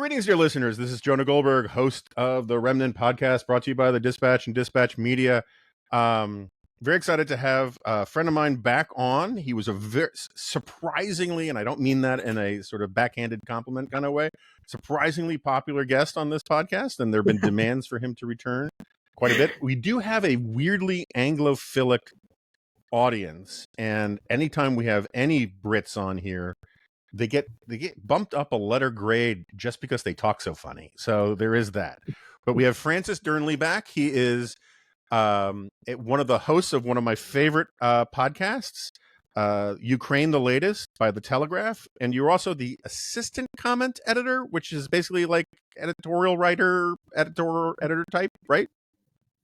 Greetings, dear listeners. This is Jonah Goldberg, host of the Remnant podcast, brought to you by the Dispatch and Dispatch Media. Very excited to have a friend of mine back on. He was a very surprisingly, and I don't mean that in a sort of backhanded compliment kind of way, surprisingly popular guest on this podcast, and there have been demands for him to return quite a bit. We do have a weirdly Anglophilic audience, and anytime we have any Brits on here, they get bumped up a letter grade just because they talk so funny. So there is that. But we have Francis Dearnley back. He is one of the hosts of one of my favorite podcasts, Ukraine the Latest by the Telegraph. And you're also the assistant comment editor, which is basically like editorial editor type, right?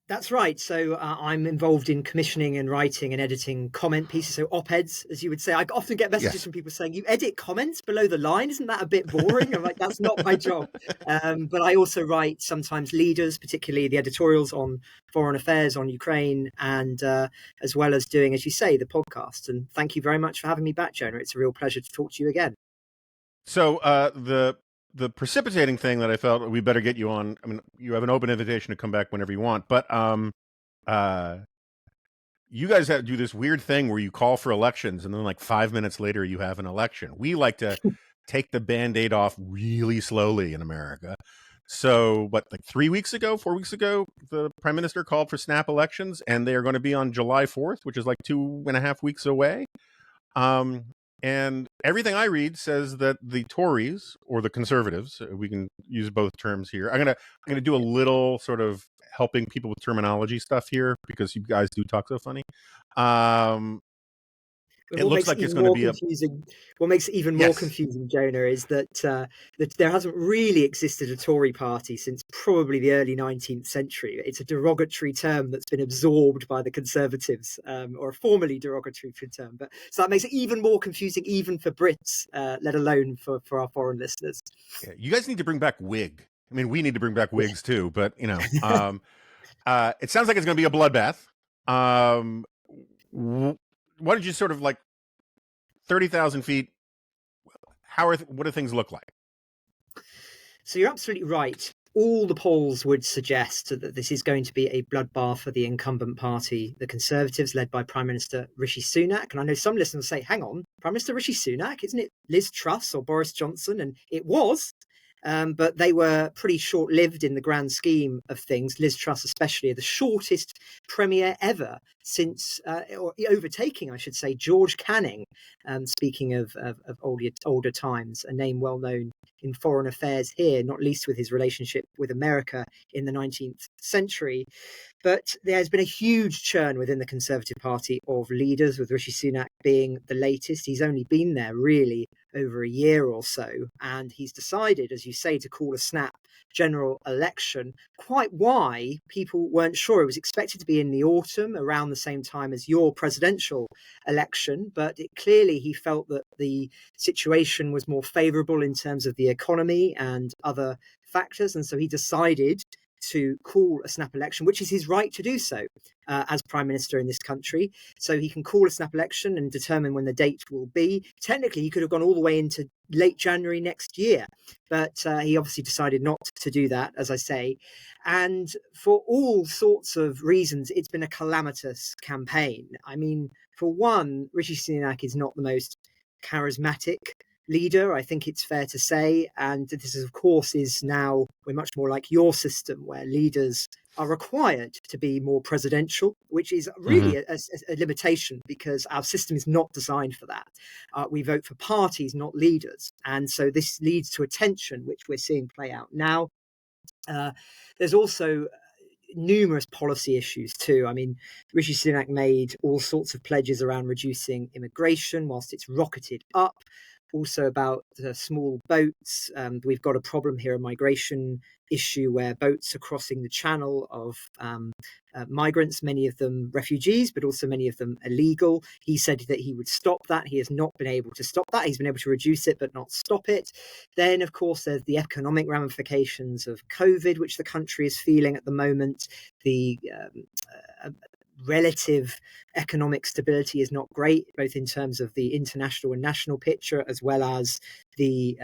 That's right. So I'm involved in commissioning and writing and editing comment pieces, so op-eds, as you would say. I often get messages from people saying, you edit comments below the line? Isn't that a bit boring? I'm like, that's not my job. But I also write sometimes leaders, particularly the editorials on foreign affairs, on Ukraine, and as well as doing, as you say, the podcast. And thank you very much for having me back, Jonah. It's a real pleasure to talk to you again. So the precipitating thing that I felt we better get you on. I mean, you have an open invitation to come back whenever you want, but you guys do this weird thing where you call for elections and then like 5 minutes later you have an election. We like to take the Band-Aid off really slowly in America. So what, like 4 weeks ago, the prime minister called for snap elections, and they are going to be on July 4th, which is like 2.5 weeks away. And everything I read says that the Tories, or the Conservatives, we can use both terms here. I'm gonna do a little sort of helping people with terminology stuff here because you guys do talk so funny. It looks like it's going to be confusing. What makes it even more confusing, Jonah, is that there hasn't really existed a Tory party since probably the early 19th century. It's a derogatory term that's been absorbed by the Conservatives, or a formerly derogatory term. But so that makes it even more confusing, even for Brits, let alone for our foreign listeners. Yeah, you guys need to bring back Whig. I mean, we need to bring back Whigs too, but you know, it sounds like it's going to be a bloodbath. Why don't you sort of like 30,000 feet? What do things look like? So you're absolutely right. All the polls would suggest that this is going to be a bloodbath for the incumbent party, the Conservatives, led by Prime Minister Rishi Sak. And I know some listeners say, hang on, Prime Minister Rishi Sak, isn't it Liz Truss or Boris Johnson? And it was. But they were pretty short-lived in the grand scheme of things. Liz Truss especially, the shortest premier ever since, or overtaking, I should say, George Canning. Speaking of older times, a name well known in foreign affairs here, not least with his relationship with America in the 19th century. But there's been a huge churn within the Conservative Party of leaders, with Rishi Sak being the latest. He's only been there really over a year or so, and he's decided, as you say, to call a snap general election. Quite why people weren't sure. It was expected to be in the autumn, around the same time as your presidential election, but clearly he felt that the situation was more favourable in terms of the economy and other factors, and so he decided to call a snap election, which is his right to do so as prime minister in this country. So he can call a snap election and determine when the date will be. Technically, he could have gone all the way into late January next year, but he obviously decided not to do that, as I say. And for all sorts of reasons, it's been a calamitous campaign. I mean, for one, Rishi Sak is not the most charismatic leader, I think it's fair to say. And this, of course, is now, we're much more like your system, where leaders are required to be more presidential, which is really a limitation, because our system is not designed for that. We vote for parties, not leaders. And so this leads to a tension, which we're seeing play out now. There's also numerous policy issues too. I mean, Rishi Sak made all sorts of pledges around reducing immigration whilst it's rocketed up. Also about small boats. We've got a problem here, a migration issue where boats are crossing the channel of migrants, many of them refugees, but also many of them illegal. He said that he would stop that. He has not been able to stop that. He's been able to reduce it, but not stop it. Then, of course, there's the economic ramifications of COVID, which the country is feeling at the moment. The relative economic stability is not great, both in terms of the international and national picture, as well as the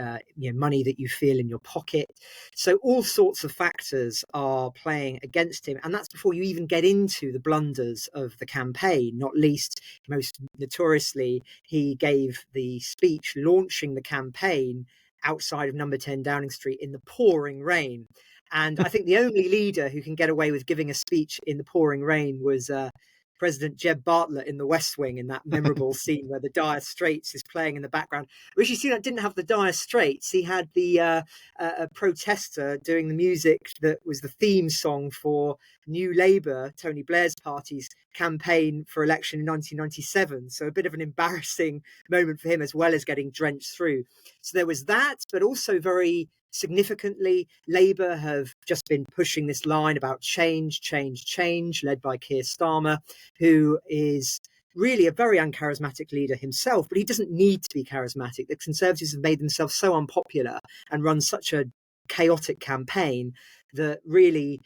money that you feel in your pocket. So all sorts of factors are playing against him, and that's before you even get into the blunders of the campaign. Not least, most notoriously, he gave the speech launching the campaign outside of number 10 Downing Street in the pouring rain. And I think the only leader who can get away with giving a speech in the pouring rain was President Jeb Bartlett in The West Wing, in that memorable scene where the Dire Straits is playing in the background. Rishi Sunak didn't have the Dire Straits. He had the a protester doing the music that was the theme song for New Labour, Tony Blair's party's campaign for election in 1997. So a bit of an embarrassing moment for him, as well as getting drenched through. So there was that, but also very significantly, Labour have just been pushing this line about change, led by Keir Starmer, who is really a very uncharismatic leader himself, but he doesn't need to be charismatic. The Conservatives have made themselves so unpopular and run such a chaotic campaign that really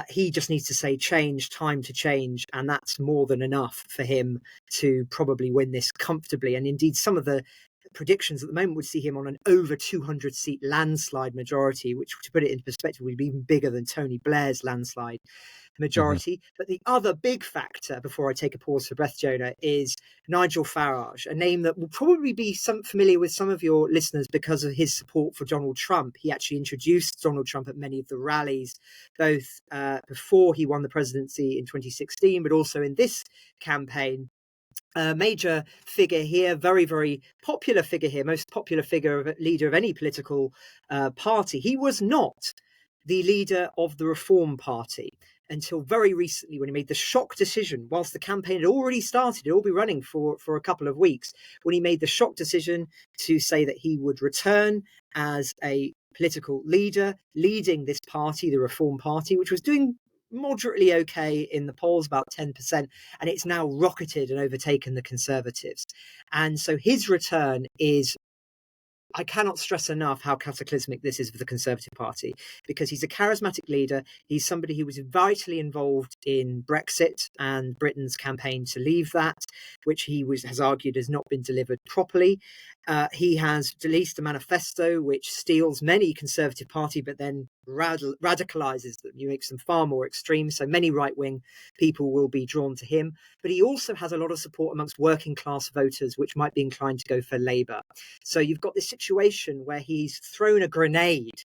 he just needs to say change, time to change, and that's more than enough for him to probably win this comfortably. And indeed, some of the predictions at the moment would see him on an over 200 seat landslide majority, which, to put it in perspective, would be even bigger than Tony Blair's landslide majority. But the other big factor, before I take a pause for breath, Jonah, is Nigel Farage, a name that will probably be familiar with some of your listeners because of his support for Donald Trump. He actually introduced Donald Trump at many of the rallies, both before he won the presidency in 2016, but also in this campaign. A major figure here, very, very popular figure here, most popular figure, leader of any political party. He was not the leader of the Reform Party until very recently, when he made the shock decision, whilst the campaign had already started, it'd all be running for a couple of weeks, when he made the shock decision to say that he would return as a political leader, leading this party, the Reform Party, which was doing moderately okay in the polls, about 10%, and it's now rocketed and overtaken the Conservatives. And so his return is, I cannot stress enough how cataclysmic this is for the Conservative Party, because he's a charismatic leader. He's somebody who was vitally involved in Brexit and Britain's campaign to leave that, which he has argued has not been delivered properly. He has released a manifesto which steals many Conservative Party, but then radicalizes them. He makes them far more extreme. So many right-wing people will be drawn to him. But he also has a lot of support amongst working class voters, which might be inclined to go for Labour. So you've got this situation where he's thrown a grenade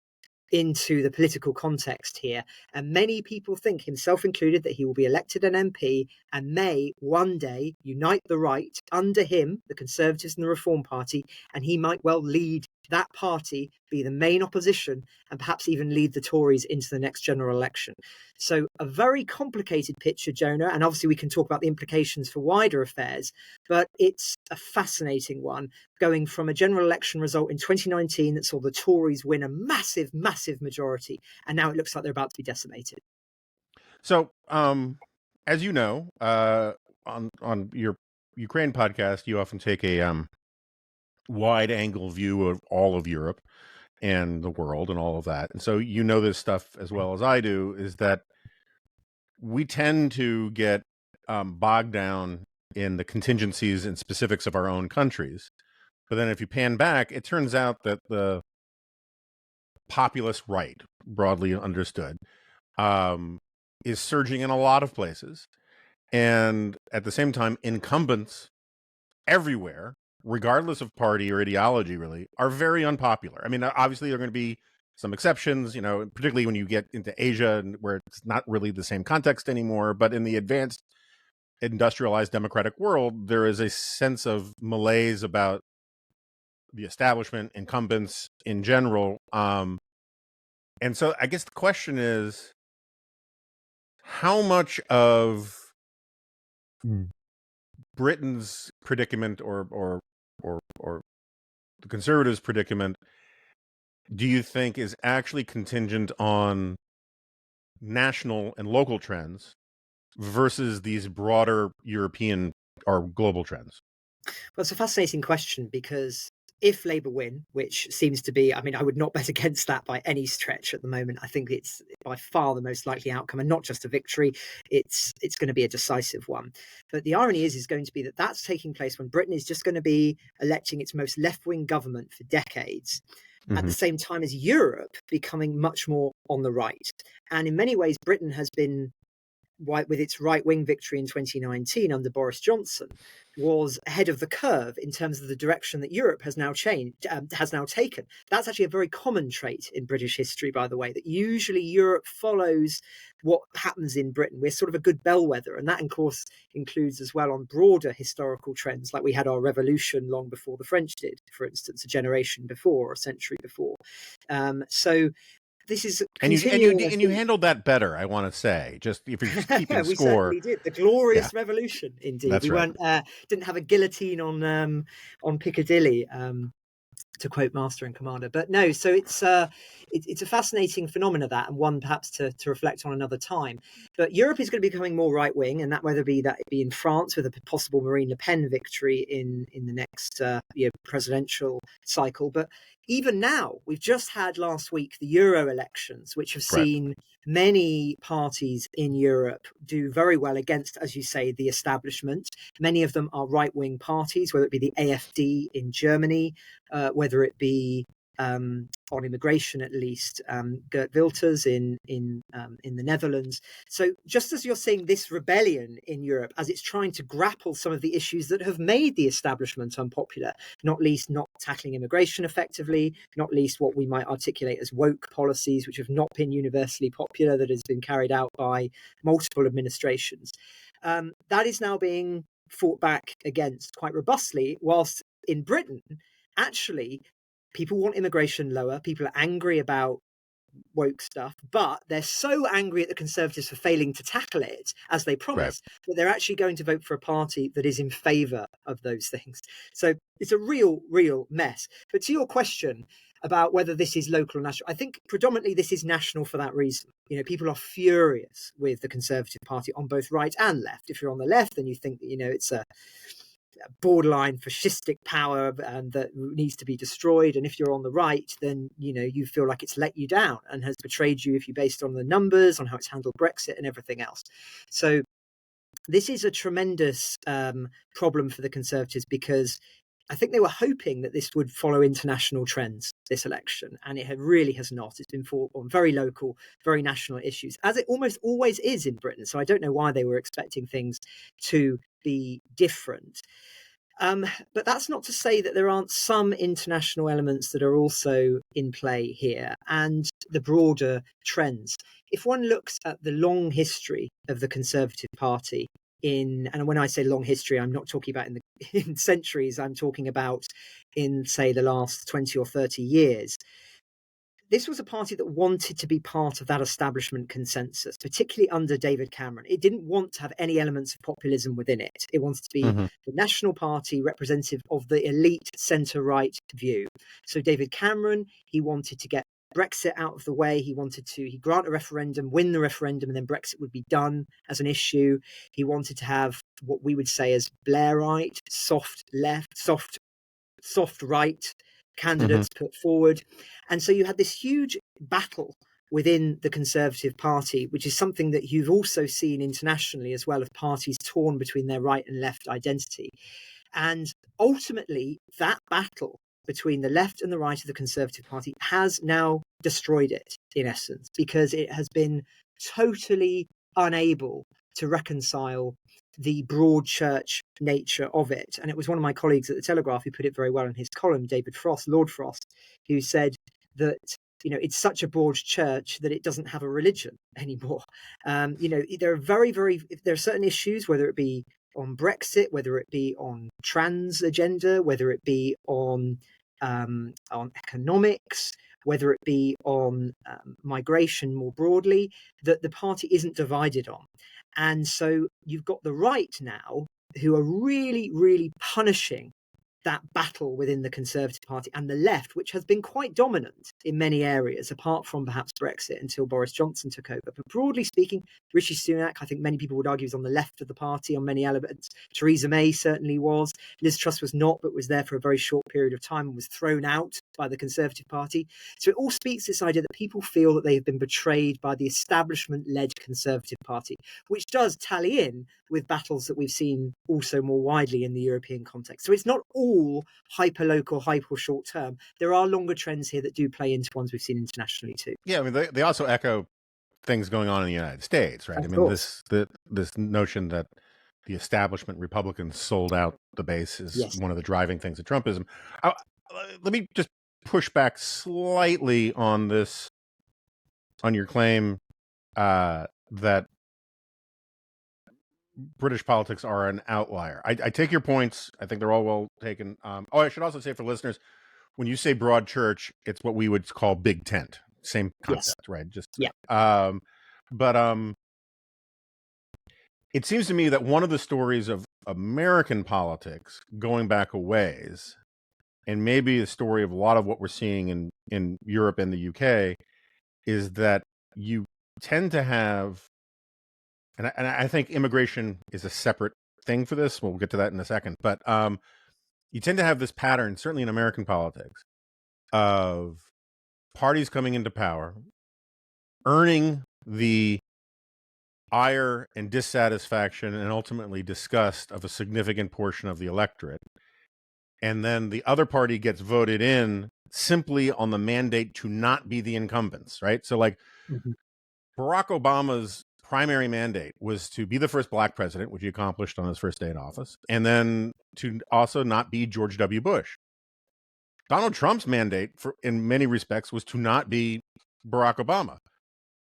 into the political context here, and many people think, himself included, that he will be elected an MP and may one day unite the right under him, the Conservatives and the Reform Party, and he might well lead that party, be the main opposition, and perhaps even lead the Tories into the next general election. So a very complicated picture, Jonah, and obviously we can talk about the implications for wider affairs, but it's a fascinating one, going from a general election result in 2019 that saw the Tories win a massive, massive majority, and now it looks like they're about to be decimated. So, as you know, on your Ukraine podcast, you often take a wide angle view of all of Europe and the world and all of that. And so you know this stuff as well as I do, is that we tend to get bogged down in the contingencies and specifics of our own countries. But then if you pan back, it turns out that the populist right, broadly understood, is surging in a lot of places. And at the same time, incumbents everywhere, regardless of party or ideology, really, are very unpopular. I mean, obviously, there are going to be some exceptions, you know, particularly when you get into Asia, where it's not really the same context anymore. But in the advanced, industrialized democratic world, there is a sense of malaise about the establishment, incumbents in general. And so I guess the question is, how much of Britain's predicament or the Conservatives' predicament do you think is actually contingent on national and local trends versus these broader European or global trends? Well, it's a fascinating question, because if Labour win, which seems to be, I mean, I would not bet against that by any stretch at the moment. I think it's by far the most likely outcome, and not just a victory. It's going to be a decisive one. But the irony is going to be that that's taking place when Britain is just going to be electing its most left-wing government for decades, at the same time as Europe becoming much more on the right. And in many ways, Britain has been, with its right-wing victory in 2019 under Boris Johnson, was ahead of the curve in terms of the direction that Europe has now taken. That's actually a very common trait in British history, by the way, that usually Europe follows what happens in Britain. We're sort of a good bellwether, and that, of course, includes as well on broader historical trends, like we had our revolution long before the French did, for instance, a generation before or a century before. So this is you handled that better, I want to say. Just if you're just keeping we score, certainly did. The glorious revolution, indeed. That's we right. Didn't have a guillotine on Piccadilly, to quote Master and Commander. But no, so it's a fascinating phenomena, that, and one perhaps to reflect on another time. But Europe is going to be becoming more right wing, and that whether be in France with a possible Marine Le Pen victory in the next presidential cycle. But even now, we've just had last week the Euro elections, which have seen many parties in Europe do very well against, as you say, the establishment. Many of them are right-wing parties, whether it be the AfD in Germany, whether it be on immigration, at least, Geert Wilders in the Netherlands. So just as you're seeing this rebellion in Europe, as it's trying to grapple some of the issues that have made the establishment unpopular, not least not tackling immigration effectively, not least what we might articulate as woke policies, which have not been universally popular, that has been carried out by multiple administrations. That is now being fought back against quite robustly, whilst in Britain, actually, people want immigration lower. People are angry about woke stuff, but they're so angry at the Conservatives for failing to tackle it as they promised, that they're actually going to vote for a party that is in favour of those things. So it's a real mess. But to your question about whether this is local or national, I think predominantly this is national for that reason. People are furious with the Conservative Party on both right and left. If you're on the left, then you think that, it's a borderline fascistic power and that needs to be destroyed, and if you're on the right, then you feel like it's let you down and has betrayed you, if you based on the numbers, on how it's handled Brexit and everything else. So this is a tremendous problem for the Conservatives, because I think they were hoping that this would follow international trends, this election, and it really has not. It's been fought on very local, very national issues, as it almost always is in Britain. So I don't know why they were expecting things to be different. But that's not to say that there aren't some international elements that are also in play here, and the broader trends. If one looks at the long history of the Conservative Party, and when I say long history, I'm not talking about in centuries, I'm talking about in, say, the last 20 or 30 years. This was a party that wanted to be part of that establishment consensus, particularly under David Cameron. It didn't want to have any elements of populism within it. It wanted to be the National Party representative of the elite centre-right view. So David Cameron, he wanted to get Brexit out of the way. He wanted to grant a referendum, win the referendum, and then Brexit would be done as an issue. He wanted to have what we would say as Blairite, soft left, soft right candidates put forward. And so you had this huge battle within the Conservative Party, which is something that you've also seen internationally as well, of parties torn between their right and left identity. And ultimately, that battle between the left and the right of the Conservative Party has now destroyed it, in essence, because it has been totally unable to reconcile the broad church nature of it. And it was one of my colleagues at the Telegraph who put it very well in his column, David Frost, Lord Frost, who said that it's such a broad church that it doesn't have a religion anymore. There are certain issues, whether it be on Brexit, whether it be on trans agenda, whether it be on economics, whether it be on migration more broadly, that the party isn't divided on. And so you've got the right now who are really, really punishing that battle within the Conservative Party and the left, which has been quite dominant in many areas, apart from perhaps Brexit until Boris Johnson took over. But broadly speaking, Rishi Sunak, I think many people would argue, is on the left of the party on many elements. Theresa May certainly was. Liz Truss was not, but was there for a very short period of time and was thrown out by the Conservative Party. So it all speaks to this idea that people feel that they have been betrayed by the establishment-led Conservative Party, which does tally in with battles that we've seen also more widely in the European context. So it's not all hyper-local, hyper-short-term. There are longer trends here that do play into ones we've seen internationally too. Yeah, I mean, they also echo things going on in the United States, right? Of I mean, course. this notion that the establishment Republicans sold out the base is Yes. one of the driving things of Trumpism. Let me just push back slightly on this, on your claim that British politics are an outlier. I take your points. I think they're all well taken. I should also say for listeners, when you say broad church, it's what we would call big tent. Same concept, Yes. right? Just yeah. But it seems to me that one of the stories of American politics going back a ways, and maybe the story of a lot of what we're seeing in Europe and the UK, is that you tend to have, and I think immigration is a separate thing for this. We'll get to that in a second. But you tend to have this pattern, certainly in American politics, of parties coming into power, earning the ire and dissatisfaction and ultimately disgust of a significant portion of the electorate. And then the other party gets voted in simply on the mandate to not be the incumbents, right? So like Barack Obama's primary mandate was to be the first black president, which he accomplished on his first day in office, and then to also not be George W. Bush. Donald Trump's mandate, in many respects, was to not be Barack Obama.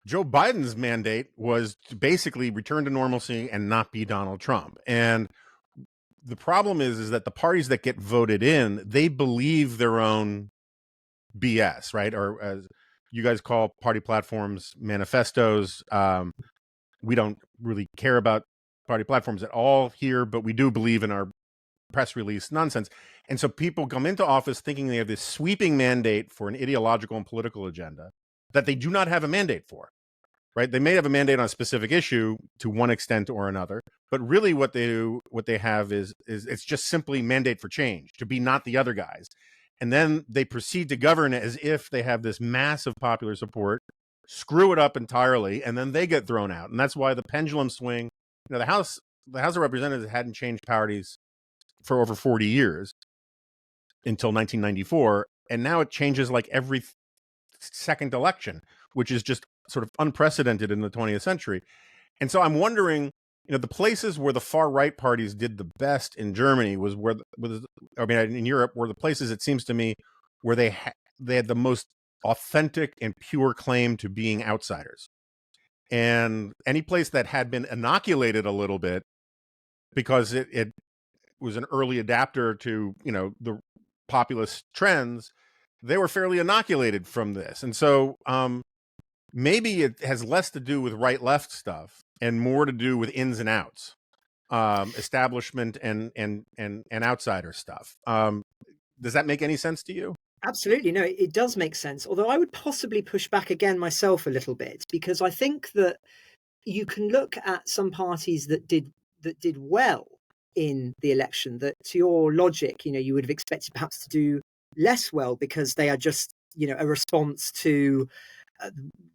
Joe Biden's mandate was to basically return to normalcy and not be Donald Trump. And the problem is that the parties that get voted in, they believe their own BS, right? Or as you guys call party platforms, manifestos. We don't really care about party platforms at all here, but we do believe in our press release nonsense. And so people come into office thinking they have this sweeping mandate for an ideological and political agenda that they do not have a mandate for, right? They may have a mandate on a specific issue to one extent or another, but really what they have is it's just simply mandate for change, to be not the other guys. And then they proceed to govern as if they have this massive popular support, screw it up entirely, and then they get thrown out. And that's why the pendulum swing, the House of Representatives hadn't changed parties for over 40 years until 1994. And now it changes like every second election, which is just sort of unprecedented in the 20th century. And so I'm wondering, the places where the far right parties did the best in Germany was in Europe were the places, it seems to me, where they had the most authentic and pure claim to being outsiders. And any place that had been inoculated a little bit because it was an early adapter to, the populist trends, they were fairly inoculated from this. And so maybe it has less to do with right-left stuff and more to do with ins and outs, establishment and outsider stuff. Does that make any sense to you? Absolutely. No, it does make sense. Although I would possibly push back again myself a little bit, because I think that you can look at some parties that did well in the election, that to your logic, you would have expected perhaps to do less well because they are just, a response to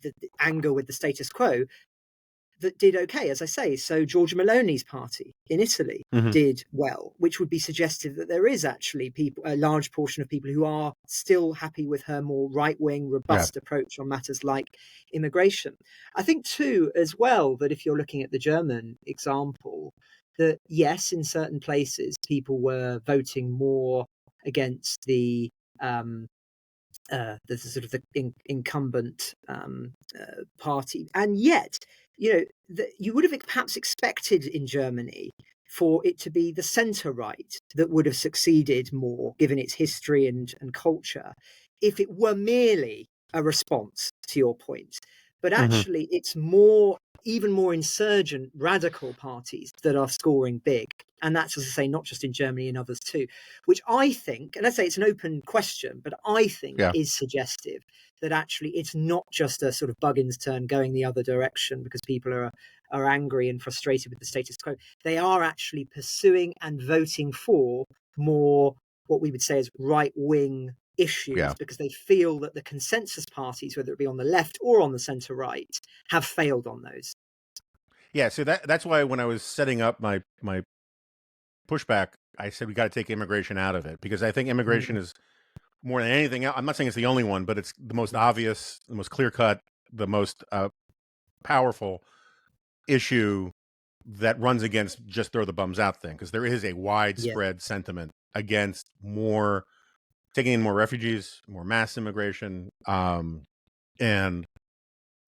the anger with the status quo, that did okay, as I say. So Giorgia Meloni's party in Italy did well, which would be suggestive that there is actually a large portion of people who are still happy with her more right-wing, robust approach on matters like immigration. I think too, as well, that if you're looking at the German example, that yes, in certain places, people were voting more against the sort of the incumbent party, and yet you would have perhaps expected in Germany for it to be the centre right that would have succeeded more, given its history and culture, if it were merely a response to your point. But actually, it's more even more insurgent, radical parties that are scoring big. And that's, as I say, not just in Germany and others too, which I think, and I say it's an open question, but I think Yeah. is suggestive that actually it's not just a sort of Buggins turn going the other direction because people are angry and frustrated with the status quo. They are actually pursuing and voting for more what we would say is right-wing issues, Yeah. because they feel that the consensus parties, whether it be on the left or on the centre right, have failed on those. Yeah, so that's why when I was setting up my pushback, I said we got to take immigration out of it, because I think immigration is more than anything else. I'm not saying it's the only one, but it's the most obvious, the most clear cut, the most powerful issue that runs against just throw the bums out thing, because there is a widespread sentiment against more taking in more refugees, more mass immigration, and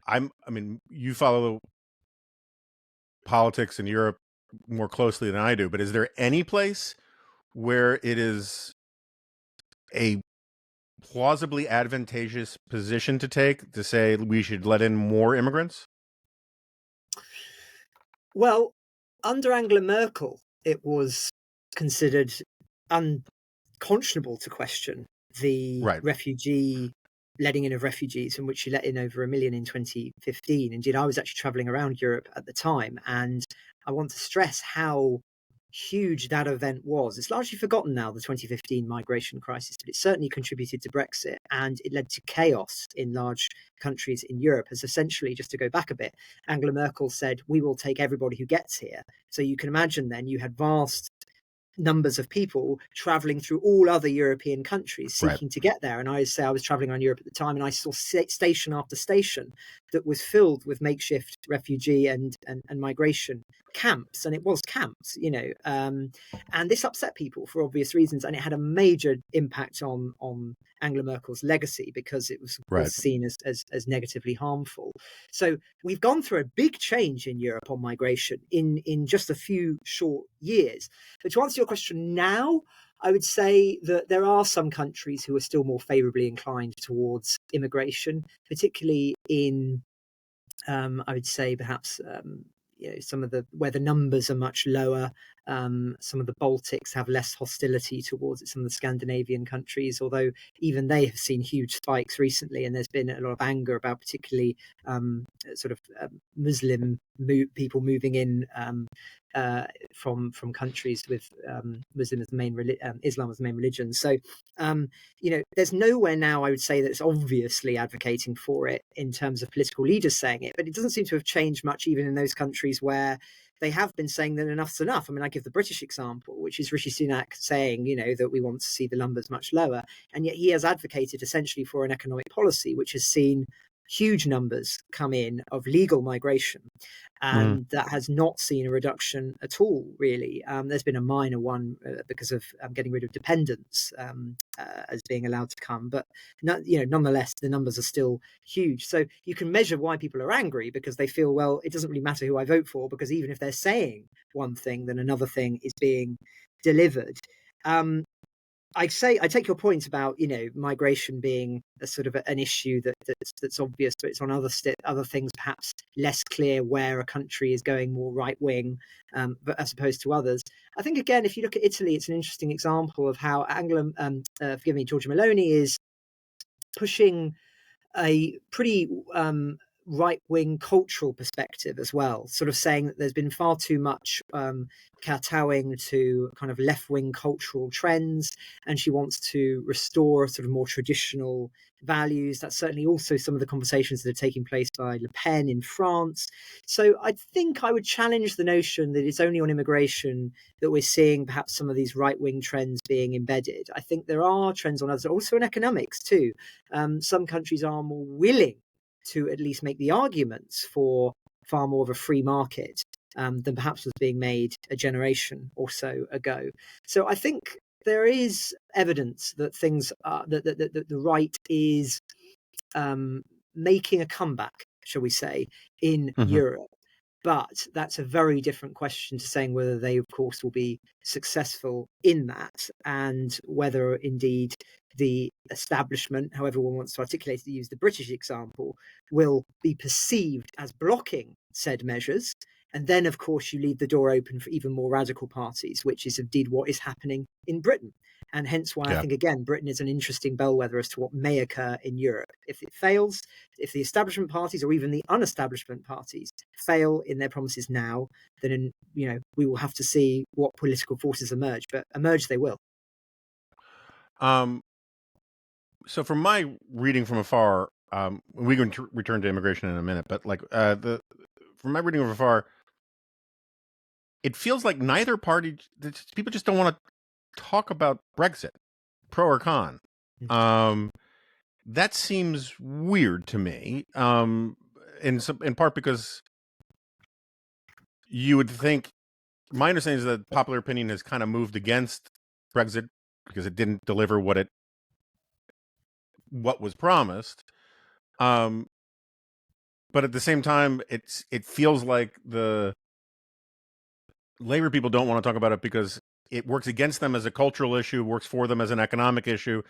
I mean, you follow politics in Europe more closely than I do, but is there any place where it is a plausibly advantageous position to take to say we should let in more immigrants? Well, under Angela Merkel, it was considered unconscionable to question the Right. letting in of refugees, in which she let in over 1 million in 2015. Indeed, I was actually traveling around Europe at the time, and I want to stress how huge that event was. It's largely forgotten now, the 2015 migration crisis, but it certainly contributed to Brexit, and it led to chaos in large countries in Europe. As essentially, just to go back a bit, Angela Merkel said, we will take everybody who gets here. So you can imagine then you had vast numbers of people traveling through all other European countries seeking to get there. And I say I was traveling around Europe at the time, and I saw station after station that was filled with makeshift refugee and migration camps, and it was camps, and this upset people for obvious reasons, and it had a major impact on Angela Merkel's legacy, because it was, of course, seen as negatively harmful. So we've gone through a big change in Europe on migration in just a few short years. But to answer your question now, I would say that there are some countries who are still more favourably inclined towards immigration, particularly in, I would say, perhaps some of the where the numbers are much lower. Some of the Baltics have less hostility towards it, some of the Scandinavian countries, although even they have seen huge spikes recently, and there's been a lot of anger about particularly Muslim people moving in from countries with Muslim as the main Islam as the main religion. So there's nowhere now, I would say, that's obviously advocating for it in terms of political leaders saying it, but it doesn't seem to have changed much even in those countries where they have been saying that enough's enough. I mean, I give the British example, which is Rishi Sak saying, that we want to see the numbers much lower. And yet he has advocated essentially for an economic policy which has seen huge numbers come in of legal migration. And that has not seen a reduction at all, really. There's been a minor one because of getting rid of dependents as being allowed to come. But, nonetheless, the numbers are still huge. So you can measure why people are angry, because they feel, well, it doesn't really matter who I vote for, because even if they're saying one thing, then another thing is being delivered. I take your point about migration being a sort of an issue that's obvious, but it's on other things perhaps less clear where a country is going more right wing, but as opposed to others. I think again, if you look at Italy, it's an interesting example of how Giorgia Meloni is pushing a pretty right-wing cultural perspective as well, sort of saying that there's been far too much kowtowing to kind of left-wing cultural trends, and she wants to restore sort of more traditional values. That's certainly also some of the conversations that are taking place by Le Pen in France. So I think I would challenge the notion that it's only on immigration that we're seeing perhaps some of these right-wing trends being embedded. I think there are trends on others, also in economics too. Some countries are more willing to at least make the arguments for far more of a free market than perhaps was being made a generation or so ago. So I think there is evidence that things are, that the right is making a comeback, shall we say, in Europe. But that's a very different question to saying whether they, of course, will be successful in that, and whether indeed the establishment, however one wants to articulate it, to use the British example, will be perceived as blocking said measures. And then, of course, you leave the door open for even more radical parties, which is indeed what is happening in Britain. And hence why I think, again, Britain is an interesting bellwether as to what may occur in Europe. If it fails, if the establishment parties or even the unestablishment parties fail in their promises now, then, we will have to see what political forces emerge. But emerge they will. So from my reading from afar, we can return to immigration in a minute, but from my reading from afar, it feels like neither party, people just don't want to talk about Brexit, pro or con. That seems weird to me, in part because you would think, my understanding is that popular opinion has kind of moved against Brexit because it didn't deliver what was promised. But at the same time, it feels like the Labor people don't want to talk about it because it works against them as a cultural issue, works for them as an economic issue,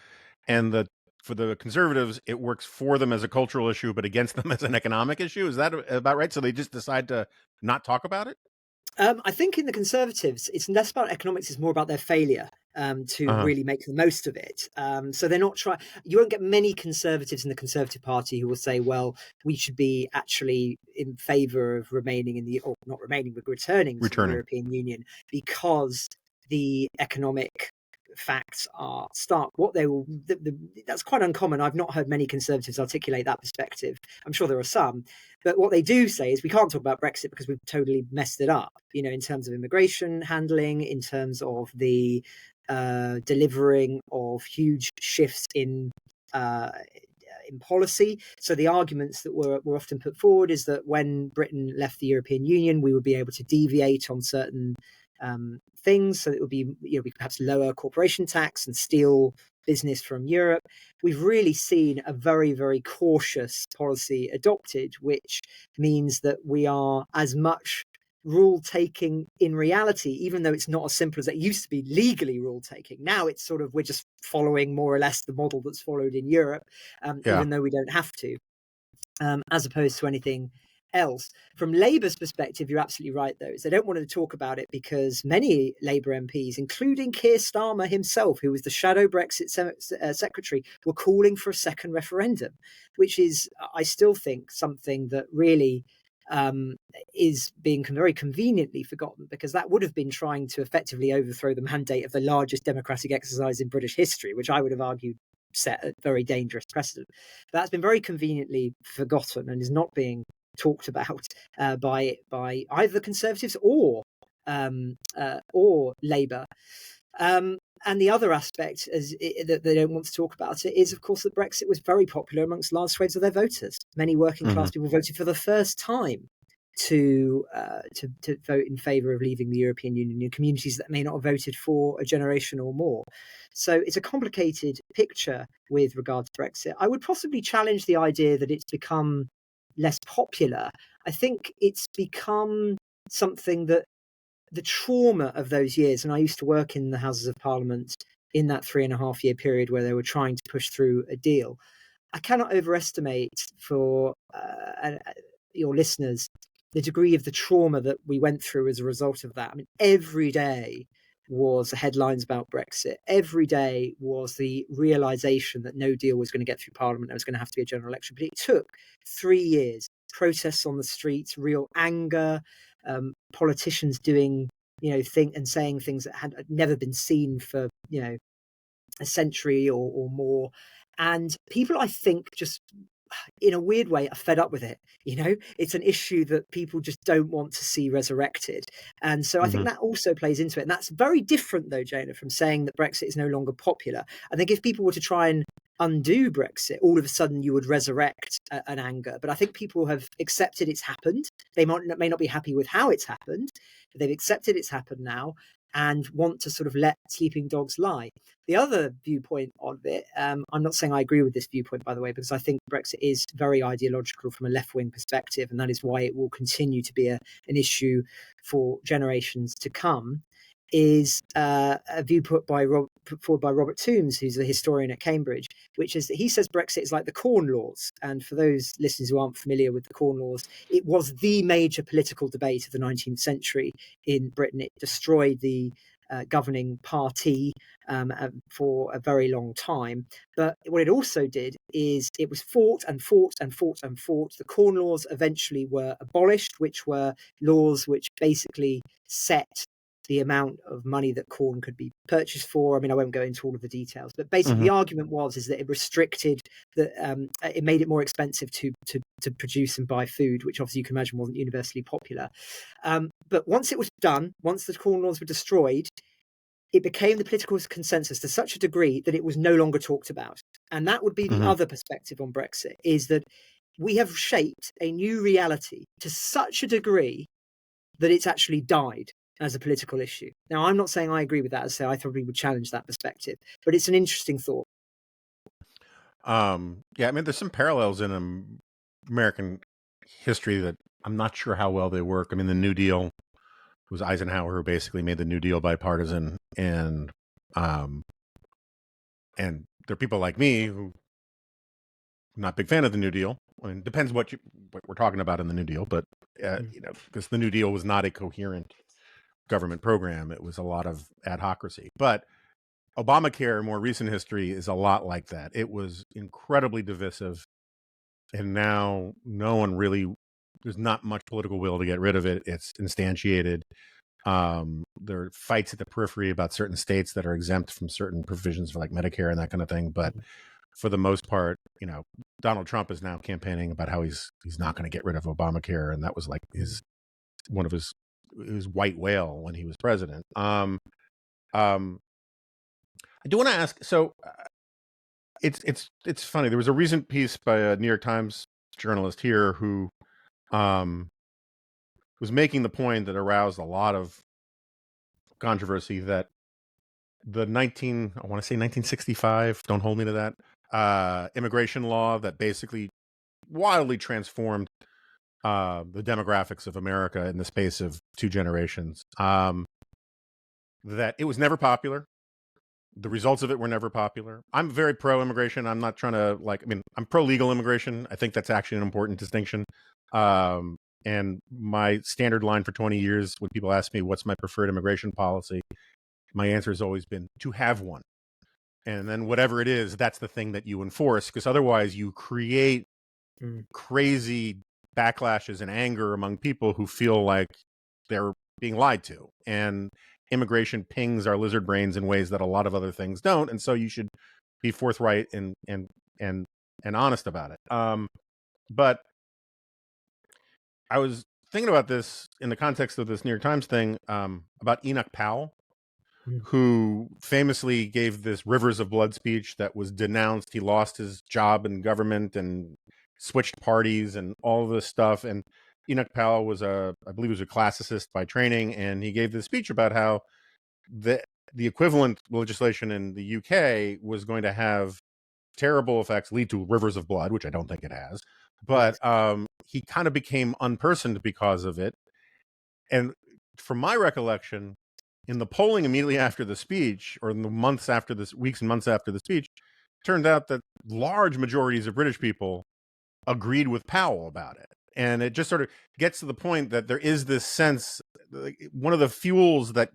and for the Conservatives, it works for them as a cultural issue, but against them as an economic issue. Is that about right? So they just decide to not talk about it? I think in the Conservatives, it's less about economics, it's more about their failure to really make the most of it. So they're not trying. You won't get many Conservatives in the Conservative Party who will say, well, we should be actually in favour of remaining or not remaining, but returning to the European Union because the economic facts are stark. What they will, that's quite uncommon. I've not heard many Conservatives articulate that perspective. I'm sure there are some, but what they do say is we can't talk about Brexit because we've totally messed it up, in terms of immigration handling, in terms of the delivering of huge shifts in policy. So the arguments that were often put forward is that when Britain left the European Union, we would be able to deviate on certain things, so it would be, we could perhaps lower corporation tax and steal business from Europe. We've really seen a very, very cautious policy adopted, which means that we are as much rule taking in reality, even though it's not as simple as it used to be legally rule taking. Now it's sort of, we're just following more or less the model that's followed in Europe, even though we don't have to, as opposed to anything else. From Labour's perspective, you're absolutely right, though, is they don't want to talk about it because many Labour MPs, including Keir Starmer himself, who was the shadow Brexit secretary, were calling for a second referendum, which is, I still think, something that really is being very conveniently forgotten, because that would have been trying to effectively overthrow the mandate of the largest democratic exercise in British history, which I would have argued set a very dangerous precedent. That's been very conveniently forgotten and is not being talked about by either the Conservatives or Labour. And the other aspect that they don't want to talk about it is, of course, that Brexit was very popular amongst large swathes of their voters. Many working class people voted for the first time to vote in favour of leaving the European Union in communities that may not have voted for a generation or more. So it's a complicated picture with regard to Brexit. I would possibly challenge the idea that it's become less popular. I think it's become something that the trauma of those years, and I used to work in the Houses of Parliament in that 3.5 year period where they were trying to push through a deal. I cannot overestimate for your listeners the degree of the trauma that we went through as a result of that. I mean, every day was headlines about Brexit. Every day was the realization that no deal was going to get through Parliament. There was going to have to be a general election. But it took 3 years, protests on the streets, real anger, politicians doing, saying things that had never been seen for, a century or more. And people, I think, just in a weird way, are fed up with it. It's an issue that people just don't want to see resurrected. And so I think that also plays into it. And that's very different, though, Jonah, from saying that Brexit is no longer popular. I think if people were to try and undo Brexit, all of a sudden you would resurrect an anger. But I think people have accepted it's happened. They may not be happy with how it's happened, but they've accepted it's happened now and want to sort of let sleeping dogs lie. The other viewpoint of it, I'm not saying I agree with this viewpoint, by the way, because I think Brexit is very ideological from a left-wing perspective, and that is why it will continue to be an issue for generations to come. is a view put forward by Robert Toombs, who's a historian at Cambridge, which is that he says Brexit is like the Corn Laws. And for those listeners who aren't familiar with the Corn Laws, it was the major political debate of the 19th century in Britain. It destroyed the governing party for a very long time. But what it also did is it was fought and fought and fought and fought. The Corn Laws eventually were abolished, which were laws which basically set the amount of money that corn could be purchased for. I mean, I won't go into all of the details, but basically the argument is that it restricted it made it more expensive to produce and buy food, which obviously you can imagine wasn't universally popular. But once it was done, once the corn laws were destroyed, it became the political consensus to such a degree that it was no longer talked about. And that would be the other perspective on Brexit, is that we have shaped a new reality to such a degree that it's actually died as a political issue. Now, I'm not saying I agree with that. As I say, I probably would challenge that perspective, but it's an interesting thought. Yeah, I mean, there's some parallels in American history that I'm not sure how well they work. I mean, the New Deal was Eisenhower who basically made the New Deal bipartisan, and there are people like me who I'm not a big fan of the New Deal. I mean, it depends what we're talking about in the New Deal, but because the New Deal was not a coherent government program, it was a lot of adhocracy. But Obamacare in more recent history is a lot like that. It was incredibly divisive, and now there's not much political will to get rid of it. It's instantiated. There are fights at the periphery about certain states that are exempt from certain provisions for like Medicare and that kind of thing. But for the most part, Donald Trump is now campaigning about how he's not going to get rid of Obamacare, and that was like one of his white whale when he was president. I do want to ask. So it's funny. There was a recent piece by a New York Times journalist here who was making the point that aroused a lot of controversy that I want to say 1965. Don't hold me to that. Immigration law that basically wildly transformed the demographics of America in the space of 2 generations. That it was never popular. The results of it were never popular. I'm very pro-immigration. I'm not trying to I'm pro-legal immigration. I think that's actually an important distinction. And my standard line for 20 years when people ask me what's my preferred immigration policy, my answer has always been to have one. And then whatever it is, that's the thing that you enforce, because otherwise you create crazy backlashes and anger among people who feel like they're being lied to. And immigration pings our lizard brains in ways that a lot of other things don't. And so you should be forthright and honest about it. But I was thinking about this in the context of this New York Times thing about Enoch Powell, who famously gave this Rivers of Blood speech that was denounced. He lost his job in government and switched parties and all of this stuff. And Enoch Powell was I believe he was a classicist by training, and he gave this speech about how the equivalent legislation in the UK was going to have terrible effects, lead to rivers of blood, which I don't think it has. But he kind of became unpersoned because of it. And from my recollection, in the polling immediately after the speech, or in the weeks and months after the speech, turned out that large majorities of British people agreed with Powell about it. And it just sort of gets to the point that there is this sense, one of the fuels that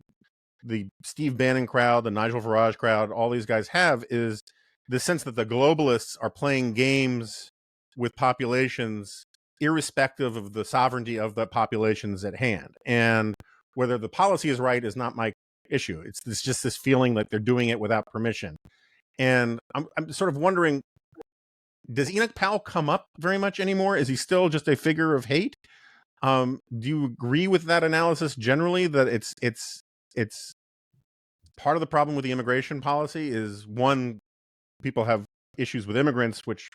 the Steve Bannon crowd, the Nigel Farage crowd, all these guys have is the sense that the globalists are playing games with populations irrespective of the sovereignty of the populations at hand. And whether the policy is right is not my issue. It's just this feeling like they're doing it without permission. And I'm sort of wondering, does Enoch Powell come up very much anymore? Is he still just a figure of hate? Do you agree with that analysis generally, that it's part of the problem with the immigration policy is, one, people have issues with immigrants, which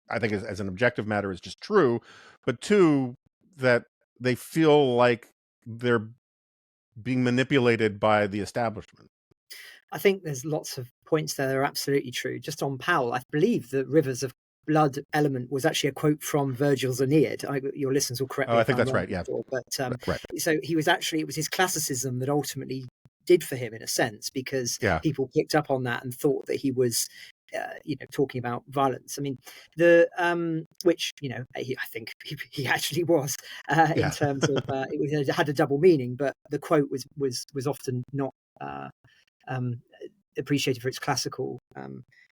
I think as an objective matter is just true, but two, that they feel like they're being manipulated by the establishment? I think there's lots of points there that are absolutely true. Just on Powell, I believe that Rivers of blood element was actually a quote from Virgil's Aeneid. Your listeners will correct me I if think I'm that's wrong, right. Yeah. but Right. so he was actually, it was his classicism that ultimately did for him, in a sense, because Yeah. people picked up on that and thought that he was talking about violence. I mean, which I think he actually was, in terms of it had a double meaning, but the quote was often not um, appreciated for its classical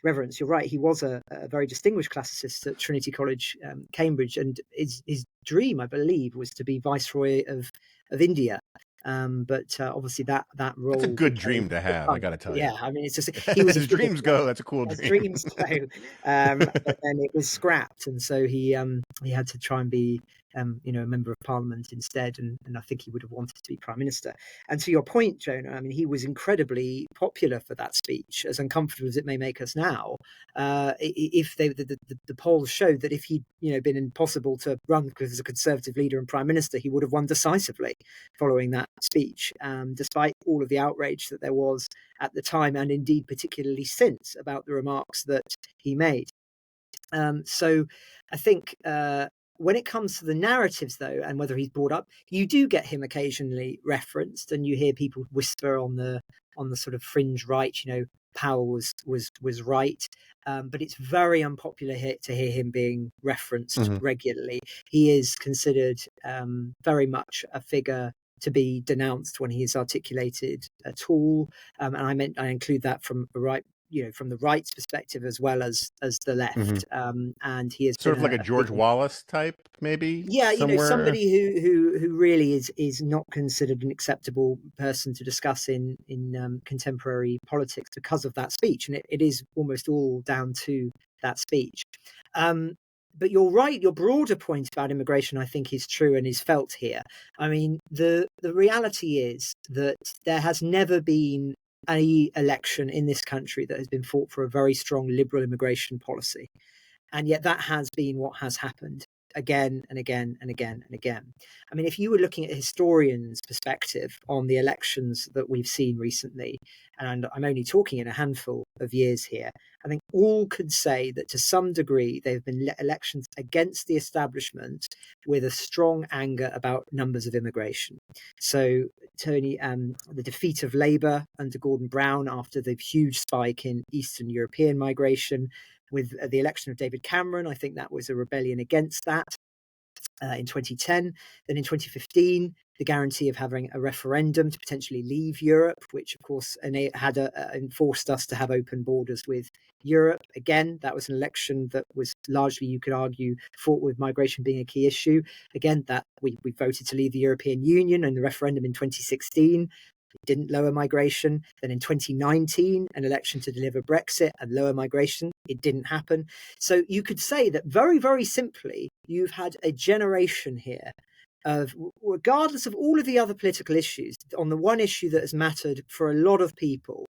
reverence. You're right; he was a very distinguished classicist at Trinity College, Cambridge, and his dream, I believe, was to be Viceroy of India. But obviously that That's a role good became dream to have, I got to tell you. yeah, I mean, it's just he was a As figure dreams for that go, that's a cool as dream. dreams go. But then it was scrapped, and so he had to try and be a member of parliament instead, and I think he would have wanted to be prime minister. And to your point, Jonah, I mean, he was incredibly popular for that speech, as uncomfortable as it may make us now. If the polls showed that if he'd been impossible to run as a Conservative leader and prime minister, he would have won decisively following that speech, despite all of the outrage that there was at the time, and indeed particularly since, about the remarks that he made. So I think when it comes to the narratives, though, and whether he's brought up, you do get him occasionally referenced, and you hear people whisper on the sort of fringe right, Powell was right. But it's very unpopular to hear him being referenced regularly. He is considered very much a figure to be denounced when he is articulated at all. And I include that from a right, from the right's perspective as well as the left. And he has Sort been of like a George Wallace type, maybe, somewhere. somebody who really is not considered an acceptable person to discuss in contemporary politics because of that speech, and it is almost all down to that speech. But you're right. Your broader point about immigration, I think, is true and is felt here. I mean, the reality is that there has never been any election in this country that has been fought for a very strong liberal immigration policy. And yet that has been what has happened again and again and again and again. I mean, if you were looking at a historian's perspective on the elections that we've seen recently, and I'm only talking in a handful of years here, I think all could say that to some degree they've been elections against the establishment with a strong anger about numbers of immigration. So Tony, the defeat of Labour under Gordon Brown after the huge spike in Eastern European migration, with the election of David Cameron, I think that was a rebellion against that in 2010. Then in 2015, the guarantee of having a referendum to potentially leave Europe, which of course had enforced us to have open borders with Europe. Again, that was an election that was largely, you could argue, fought with migration being a key issue. Again, that we voted to leave the European Union, and the referendum in 2016 didn't lower migration. Then in 2019, an election to deliver Brexit and lower migration. It didn't happen. So you could say that very, very simply, you've had a generation here of, regardless of all of the other political issues, on the one issue that has mattered for a lot of people,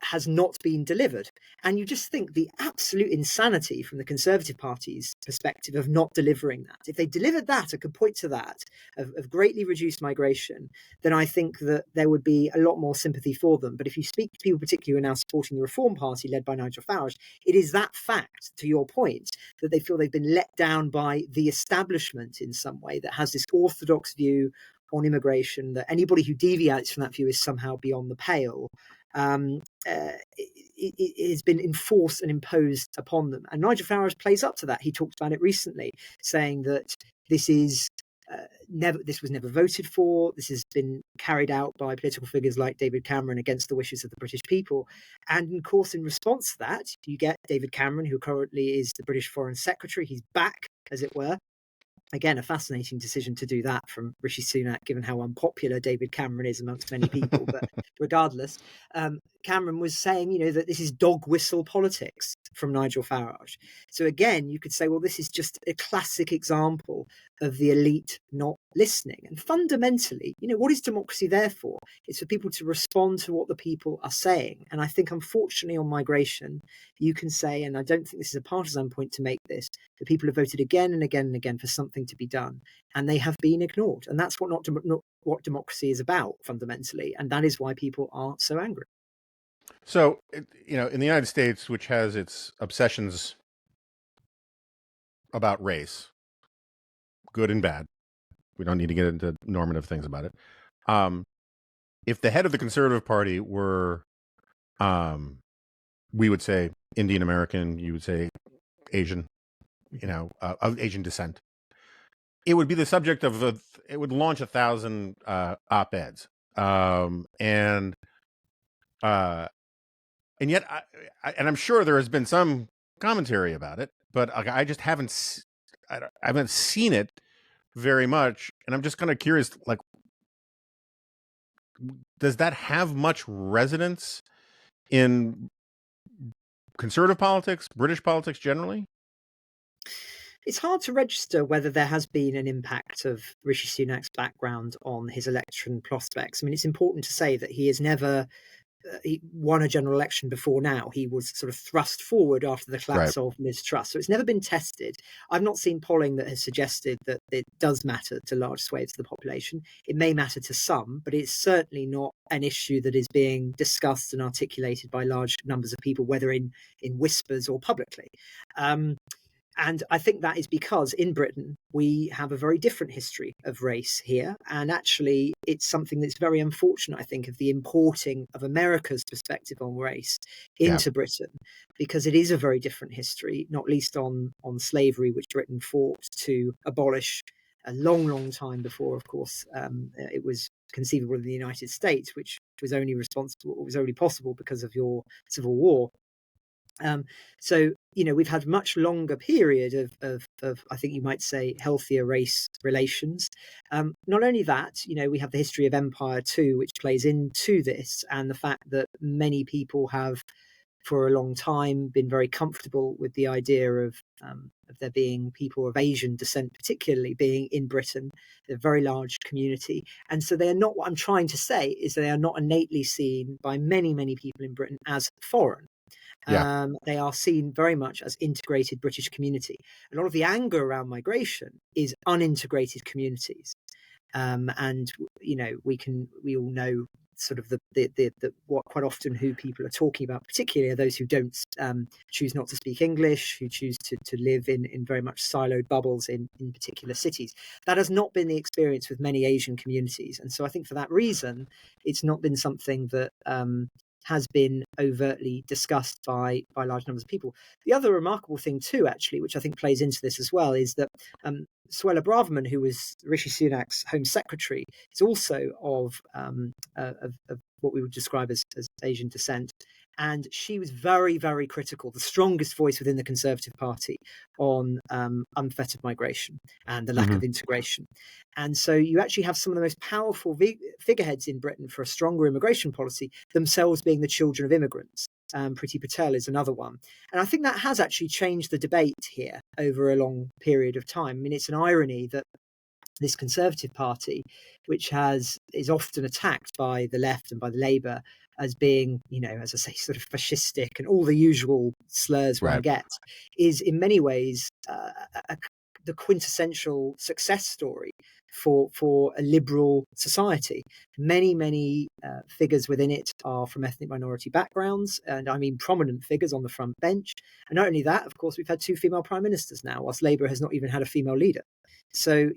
has not been delivered. And you just think the absolute insanity from the Conservative Party's perspective of not delivering that. If they delivered that and could point to that, of greatly reduced migration, then I think that there would be a lot more sympathy for them. But if you speak to people, particularly who are now supporting the Reform Party led by Nigel Farage, it is that fact, to your point, that they feel they've been let down by the establishment in some way that has this orthodox view on immigration, that anybody who deviates from that view is somehow beyond the pale. It has been enforced and imposed upon them. And Nigel Farage plays up to that. He talked about it recently, saying that this was never voted for. This has been carried out by political figures like David Cameron against the wishes of the British people. And of course, in response to that, you get David Cameron, who currently is the British Foreign Secretary. He's back, as it were. Again, a fascinating decision to do that from Rishi Sunak, given how unpopular David Cameron is amongst many people. But regardless, Cameron was saying, that this is dog whistle politics from Nigel Farage. So again, you could say, well, this is just a classic example of the elite not listening. And fundamentally, what is democracy there for? It's for people to respond to what the people are saying. And I think, unfortunately, on migration, you can say, and I don't think this is a partisan point to make this, that people have voted again and again and again for something to be done, and they have been ignored. And that's what what democracy is about, fundamentally. And that is why people are so angry. So, in the United States, which has its obsessions about race, good and bad. We don't need to get into normative things about it. If the head of the Conservative Party were, we would say Indian American, you would say Asian, of Asian descent, it would be the subject of it would launch 1,000 op-eds, and yet, and I'm sure there has been some commentary about it, but I just haven't, I haven't seen it very much, and I'm just kind of curious, like, does that have much resonance in conservative politics, British politics generally? It's hard to register whether there has been an impact of Rishi Sunak's background on his election prospects. I mean, it's important to say that he has never he won a general election before now. He was sort of thrust forward after the collapse of Liz Truss. So it's never been tested. I've not seen polling that has suggested that it does matter to large swathes of the population. It may matter to some, but it's certainly not an issue that is being discussed and articulated by large numbers of people, whether in whispers or publicly. And I think that is because in Britain, we have a very different history of race here. And actually, it's something that's very unfortunate, I think, of the importing of America's perspective on race into Britain, because it is a very different history, not least on slavery, which Britain fought to abolish a long, long time before, of course, it was conceivable in the United States, which was only possible because of your Civil War. So, we've had much longer period of I think you might say healthier race relations. Not only that, we have the history of empire too, which plays into this, and the fact that many people have, for a long time, been very comfortable with the idea of there being people of Asian descent, particularly being in Britain, a very large community. And so they are not, what I'm trying to say is they are not innately seen by many, many people in Britain as foreign. They are seen very much as integrated British community. A lot of the anger around migration is unintegrated communities. And we all know sort of the what quite often who people are talking about, particularly are those who don't choose not to speak English, who choose to live in very much siloed bubbles in particular cities. That has not been the experience with many Asian communities, and so I think for that reason, it's not been something that has been overtly discussed by large numbers of people. The other remarkable thing too, actually, which I think plays into this as well, is that Suella Braverman, who was Rishi Sunak's Home Secretary, is also of what we would describe as Asian descent. And she was very, very critical, the strongest voice within the Conservative Party on unfettered migration and the lack of integration. And so you actually have some of the most powerful figureheads in Britain for a stronger immigration policy, themselves being the children of immigrants. Priti Patel is another one. And I think that has actually changed the debate here over a long period of time. I mean, it's an irony that this Conservative Party, which is often attacked by the left and by the Labour as being, as I say, sort of fascistic and all the usual slurs one gets, is in many ways the quintessential success story for a liberal society. Many figures within it are from ethnic minority backgrounds, and I mean prominent figures on the front bench. And not only that, of course, we've had 2 female prime ministers now, whilst Labour has not even had a female leader. So,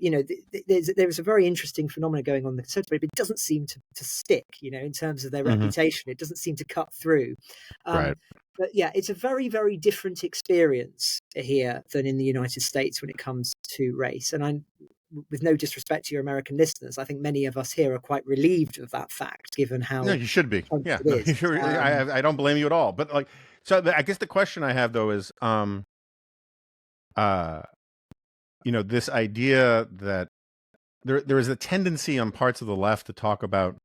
there's a very interesting phenomenon going on in the Conservative Party, but it doesn't seem to stick, in terms of their reputation. It doesn't seem to cut through. But yeah, it's a very, very different experience here than in the United States when it comes to race. And with no disrespect to your American listeners, I think many of us here are quite relieved of that fact, given how... No, you should be. Yeah, no, I don't blame you at all. But I guess the question I have, though, is... this idea that there is a tendency on parts of the left to talk about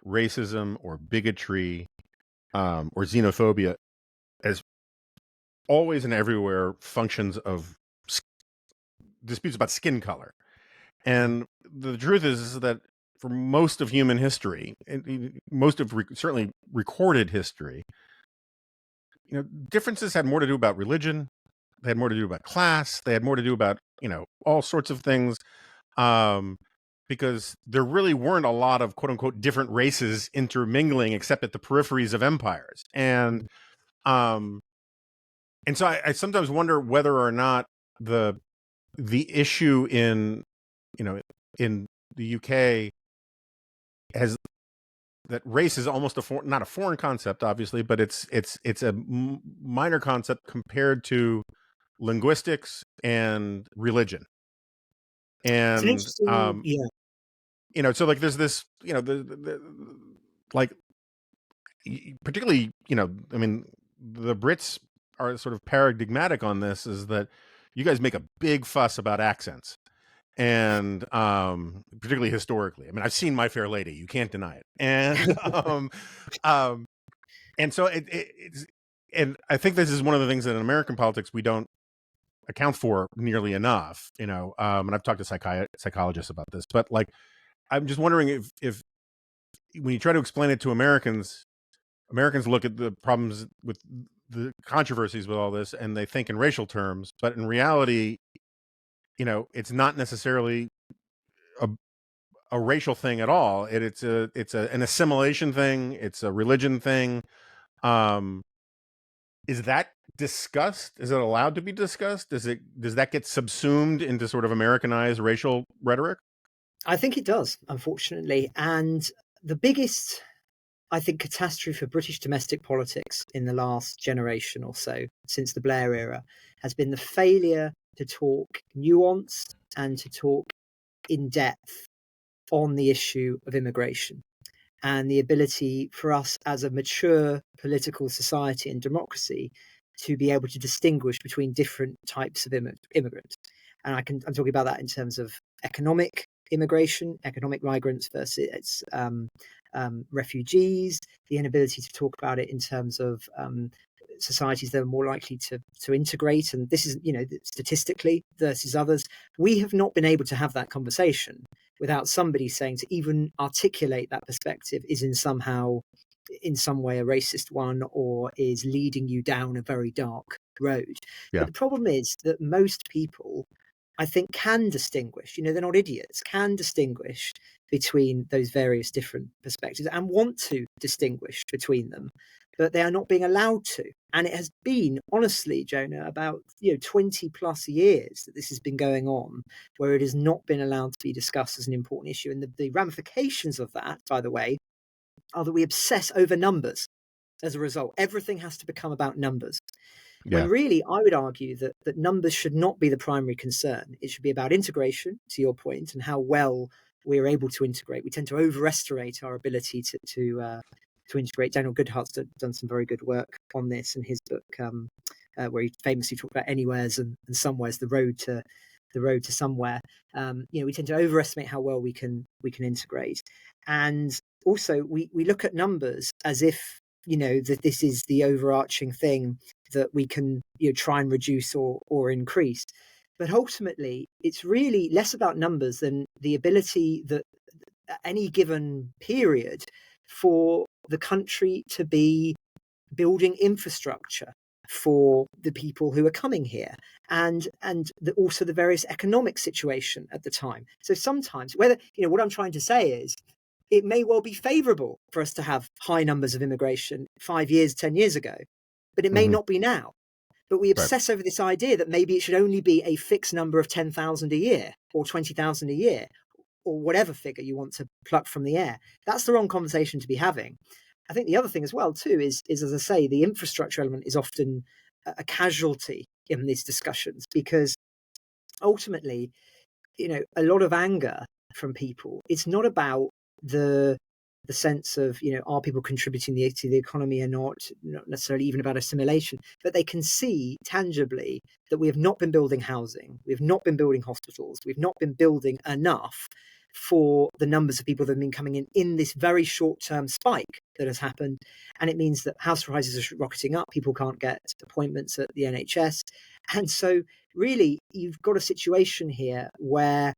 racism or bigotry or xenophobia as always and everywhere functions of disputes about skin color. And the truth is that for most of human history, most of certainly recorded history, differences had more to do about religion. They had more to do about class. They had more to do about, all sorts of things, because there really weren't a lot of quote unquote different races intermingling except at the peripheries of empires. And And so I sometimes wonder whether or not the issue in, you know, in the UK has, that race is almost not a foreign concept, obviously, but it's a minor concept compared to linguistics and religion. It's an And interesting, yeah. so like there's this, like particularly, I mean, the Brits are sort of paradigmatic on this, is that you guys make a big fuss about accents, and particularly historically. I mean, I've seen My Fair Lady, you can't deny it. And um and so it's, and I think this is one of the things that in American politics we don't account for nearly enough, and I've talked to psychologists about this, but like I'm just wondering if when you try to explain it to Americans, Americans look at the problems with the controversies with all this and they think in racial terms, but in reality, it's not necessarily a, a racial thing at all. An assimilation thing. It's a religion thing. Um, is that discussed? Is it allowed to be discussed? Does that get subsumed into sort of Americanized racial rhetoric? I think it does, unfortunately. And the biggest, I think, catastrophe for British domestic politics in the last generation or so, since the Blair era, has been the failure to talk nuanced and to talk in depth on the issue of immigration, and the ability for us as a mature political society and democracy to be able to distinguish between different types of immigrants. And I'm talking about that in terms of economic immigration, economic migrants versus refugees, the inability to talk about it in terms of societies that are more likely to integrate. And this is, statistically versus others. We have not been able to have that conversation without somebody saying to even articulate that perspective is in some way a racist one, or is leading you down a very dark road. Yeah. But the problem is that most people, I think, can distinguish, they're not idiots, can distinguish between those various different perspectives and want to distinguish between them, but they are not being allowed to. And it has been, honestly, Jonah, about 20 plus years that this has been going on, where it has not been allowed to be discussed as an important issue. And the ramifications of that, by the way, are that we obsess over numbers. As a result, everything has to become about numbers. When Yeah. really, I would argue that numbers should not be the primary concern. It should be about integration, to your point, and how well we're able to integrate. We tend to overestimate our ability to integrate. Daniel Goodhart's done some very good work on this in his book, where he famously talked about anywheres and somewheres, the road to somewhere. We tend to overestimate how well we can integrate, and also we look at numbers as if that this is the overarching thing that we can try and reduce or increase. But ultimately, it's really less about numbers than the ability that at any given period for the country to be building infrastructure for the people who are coming here, and also the various economic situation at the time. So sometimes, whether what I'm trying to say is, it may well be favorable for us to have high numbers of immigration 5 years, 10 years ago, but it may Mm-hmm. not be now. But we Right. obsess over this idea that maybe it should only be a fixed number of 10,000 a year or 20,000 a year, or whatever figure you want to pluck from the air. That's the wrong conversation to be having. I think the other thing as well too is as I say, the infrastructure element is often a casualty in these discussions, because ultimately, a lot of anger from people, it's not about the sense of, are people contributing to the economy or not necessarily even about assimilation, but they can see tangibly that we have not been building housing, we have not been building hospitals, we've not been building enough for the numbers of people that have been coming in this very short-term spike that has happened. And it means that house prices are rocketing up, people can't get appointments at the NHS. And so really, you've got a situation here where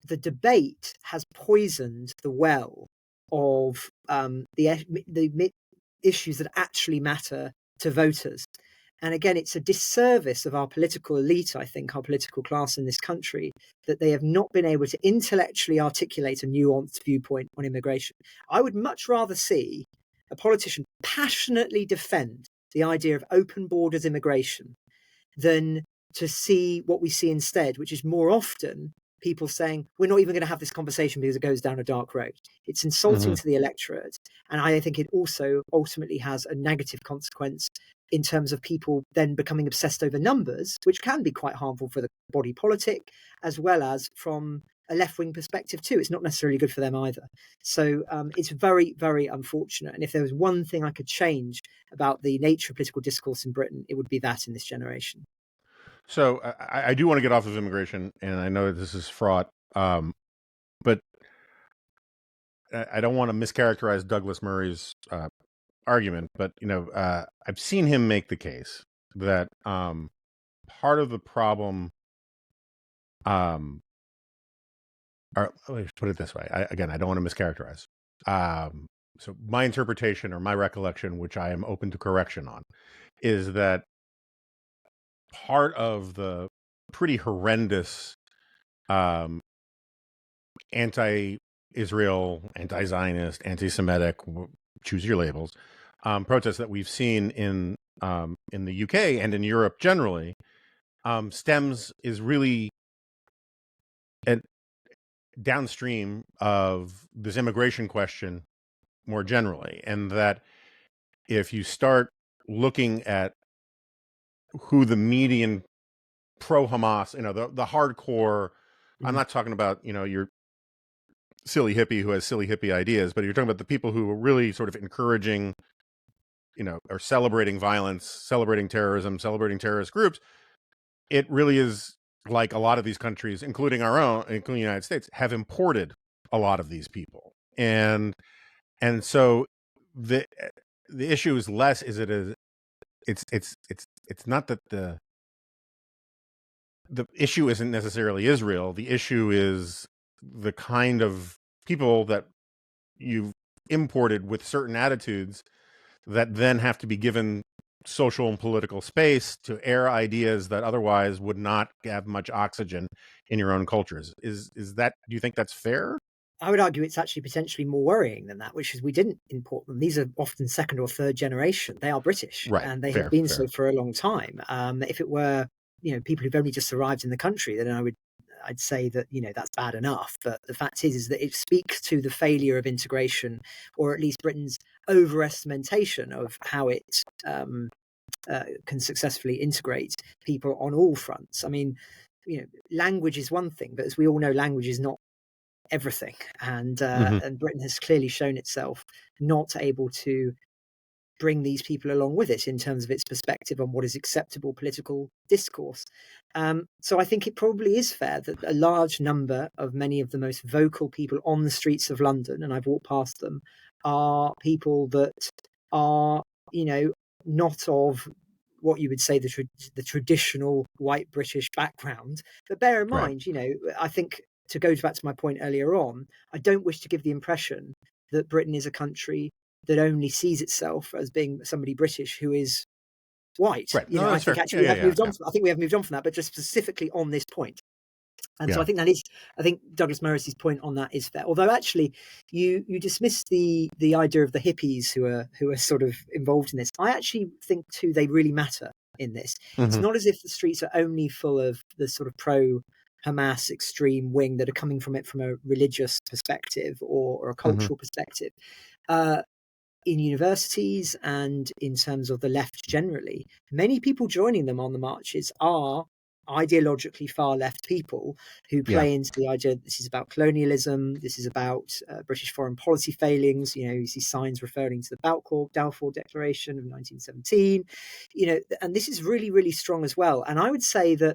the debate has poisoned the well of the issues that actually matter to voters. And again, it's a disservice of our political elite, I think, our political class in this country, that they have not been able to intellectually articulate a nuanced viewpoint on immigration. I would much rather see a politician passionately defend the idea of open borders immigration than to see what we see instead, which is more often people saying, we're not even going to have this conversation because it goes down a dark road. It's insulting to the electorate. And I think it also ultimately has a negative consequence in terms of people then becoming obsessed over numbers, which can be quite harmful for the body politic, as well as from a left-wing perspective too. It's not necessarily good for them either. So it's very, very unfortunate. And if there was one thing I could change about the nature of political discourse in Britain, it would be that in this generation. So I do want to get off of immigration, and I know this is fraught, but I don't want to mischaracterize Douglas Murray's argument. But I've seen him make the case that part of the problem, or let me put it this way. I don't want to mischaracterize. So my interpretation or my recollection, which I am open to correction on, is that part of the pretty horrendous anti-Israel, anti-Zionist, anti-Semitic, choose your labels, protests that we've seen in the UK and in Europe generally, is really downstream of this immigration question more generally, and that if you start looking at who the median pro-Hamas, the hardcore, I'm not talking about, your silly hippie who has silly hippie ideas, but you're talking about the people who are really sort of encouraging, or celebrating violence, celebrating terrorism, celebrating terrorist groups. It really is like a lot of these countries, including our own, including the United States, have imported a lot of these people. And so the issue is less, it's not that the issue isn't necessarily Israel. The issue is the kind of people that you've imported with certain attitudes that then have to be given social and political space to air ideas that otherwise would not have much oxygen in your own cultures. Is that, do you think that's fair? I would argue it's actually potentially more worrying than that, which is we didn't import them. These are often second or third generation. They are British, Right. and they Fair, have been fair. so for a long time. If it were, people who've only just arrived in the country, then I'd say that, that's bad enough. But the fact is that it speaks to the failure of integration, or at least Britain's overestimation of how it can successfully integrate people on all fronts. I mean, language is one thing, but as we all know, language is not everything, and Britain has clearly shown itself not able to bring these people along with it in terms of its perspective on what is acceptable political discourse. So I think it probably is fair that a large number of many of the most vocal people on the streets of London, and I've walked past them, are people that are, not of what you would say the traditional white British background. But bear in Right. mind, I think, to go back to my point earlier on, I don't wish to give the impression that Britain is a country that only sees itself as being somebody British who is white. Right. No, I that's think fair. actually we have Yeah. moved on. I think we have moved on from that, but just specifically on this point. And so Yeah. I think Douglas Murray's point on that is fair. Although actually, you dismiss the idea of the hippies who are sort of involved in this. I actually think too they really matter in this. It's not as if the streets are only full of the sort of pro Hamas extreme wing that are coming from it from a religious perspective or a cultural perspective. In universities and in terms of the left generally, many people joining them on the marches are ideologically far left people who play into the idea that this is about colonialism, this is about British foreign policy failings. You see signs referring to the Balfour Declaration of 1917, and this is really, really strong as well. And I would say that,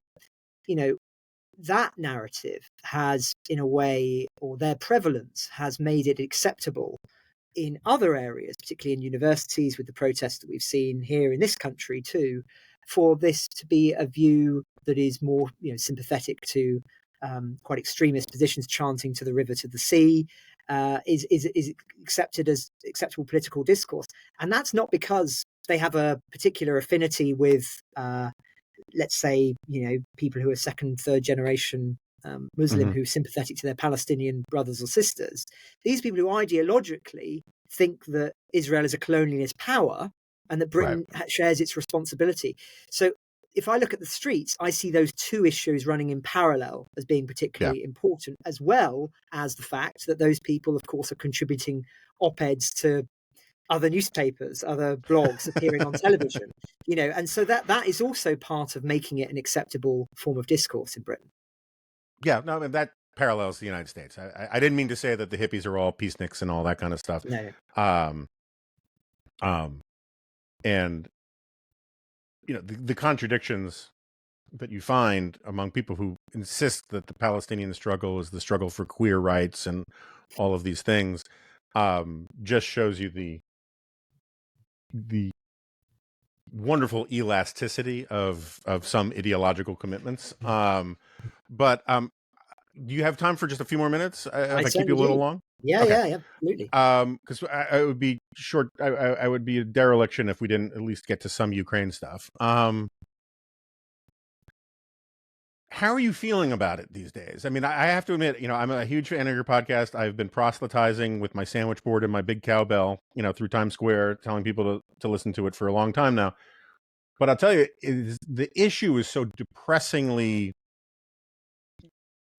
that narrative has, in a way, or their prevalence has made it acceptable in other areas, particularly in universities with the protests that we've seen here in this country too, for this to be a view that is more sympathetic to quite extremist positions, chanting to the river, to the sea, is accepted as acceptable political discourse. And that's not because they have a particular affinity with let's say, people who are second, third generation Muslim who are sympathetic to their Palestinian brothers or sisters. These people who ideologically think that Israel is a colonialist power and that Britain shares its responsibility. So if I look at the streets, I see those two issues running in parallel as being particularly important, as well as the fact that those people, of course, are contributing op-eds to other newspapers, other blogs appearing on television, and so that is also part of making it an acceptable form of discourse in Britain. Yeah, no, and that parallels the United States. I didn't mean to say that the hippies are all peaceniks and all that kind of stuff. No. And the contradictions that you find among people who insist that the Palestinian struggle is the struggle for queer rights and all of these things, just shows you the wonderful elasticity of some ideological commitments. But do you have time for just a few more minutes? If I keep you a little long? Yeah, Okay. yeah, absolutely. Because I would be short. I would be a dereliction if we didn't at least get to some Ukraine stuff. How are you feeling about it these days? I mean, I have to admit, I'm a huge fan of your podcast. I've been proselytizing with my sandwich board and my big cowbell, through Times Square, telling people to listen to it for a long time now. But I'll tell you, the issue is so depressingly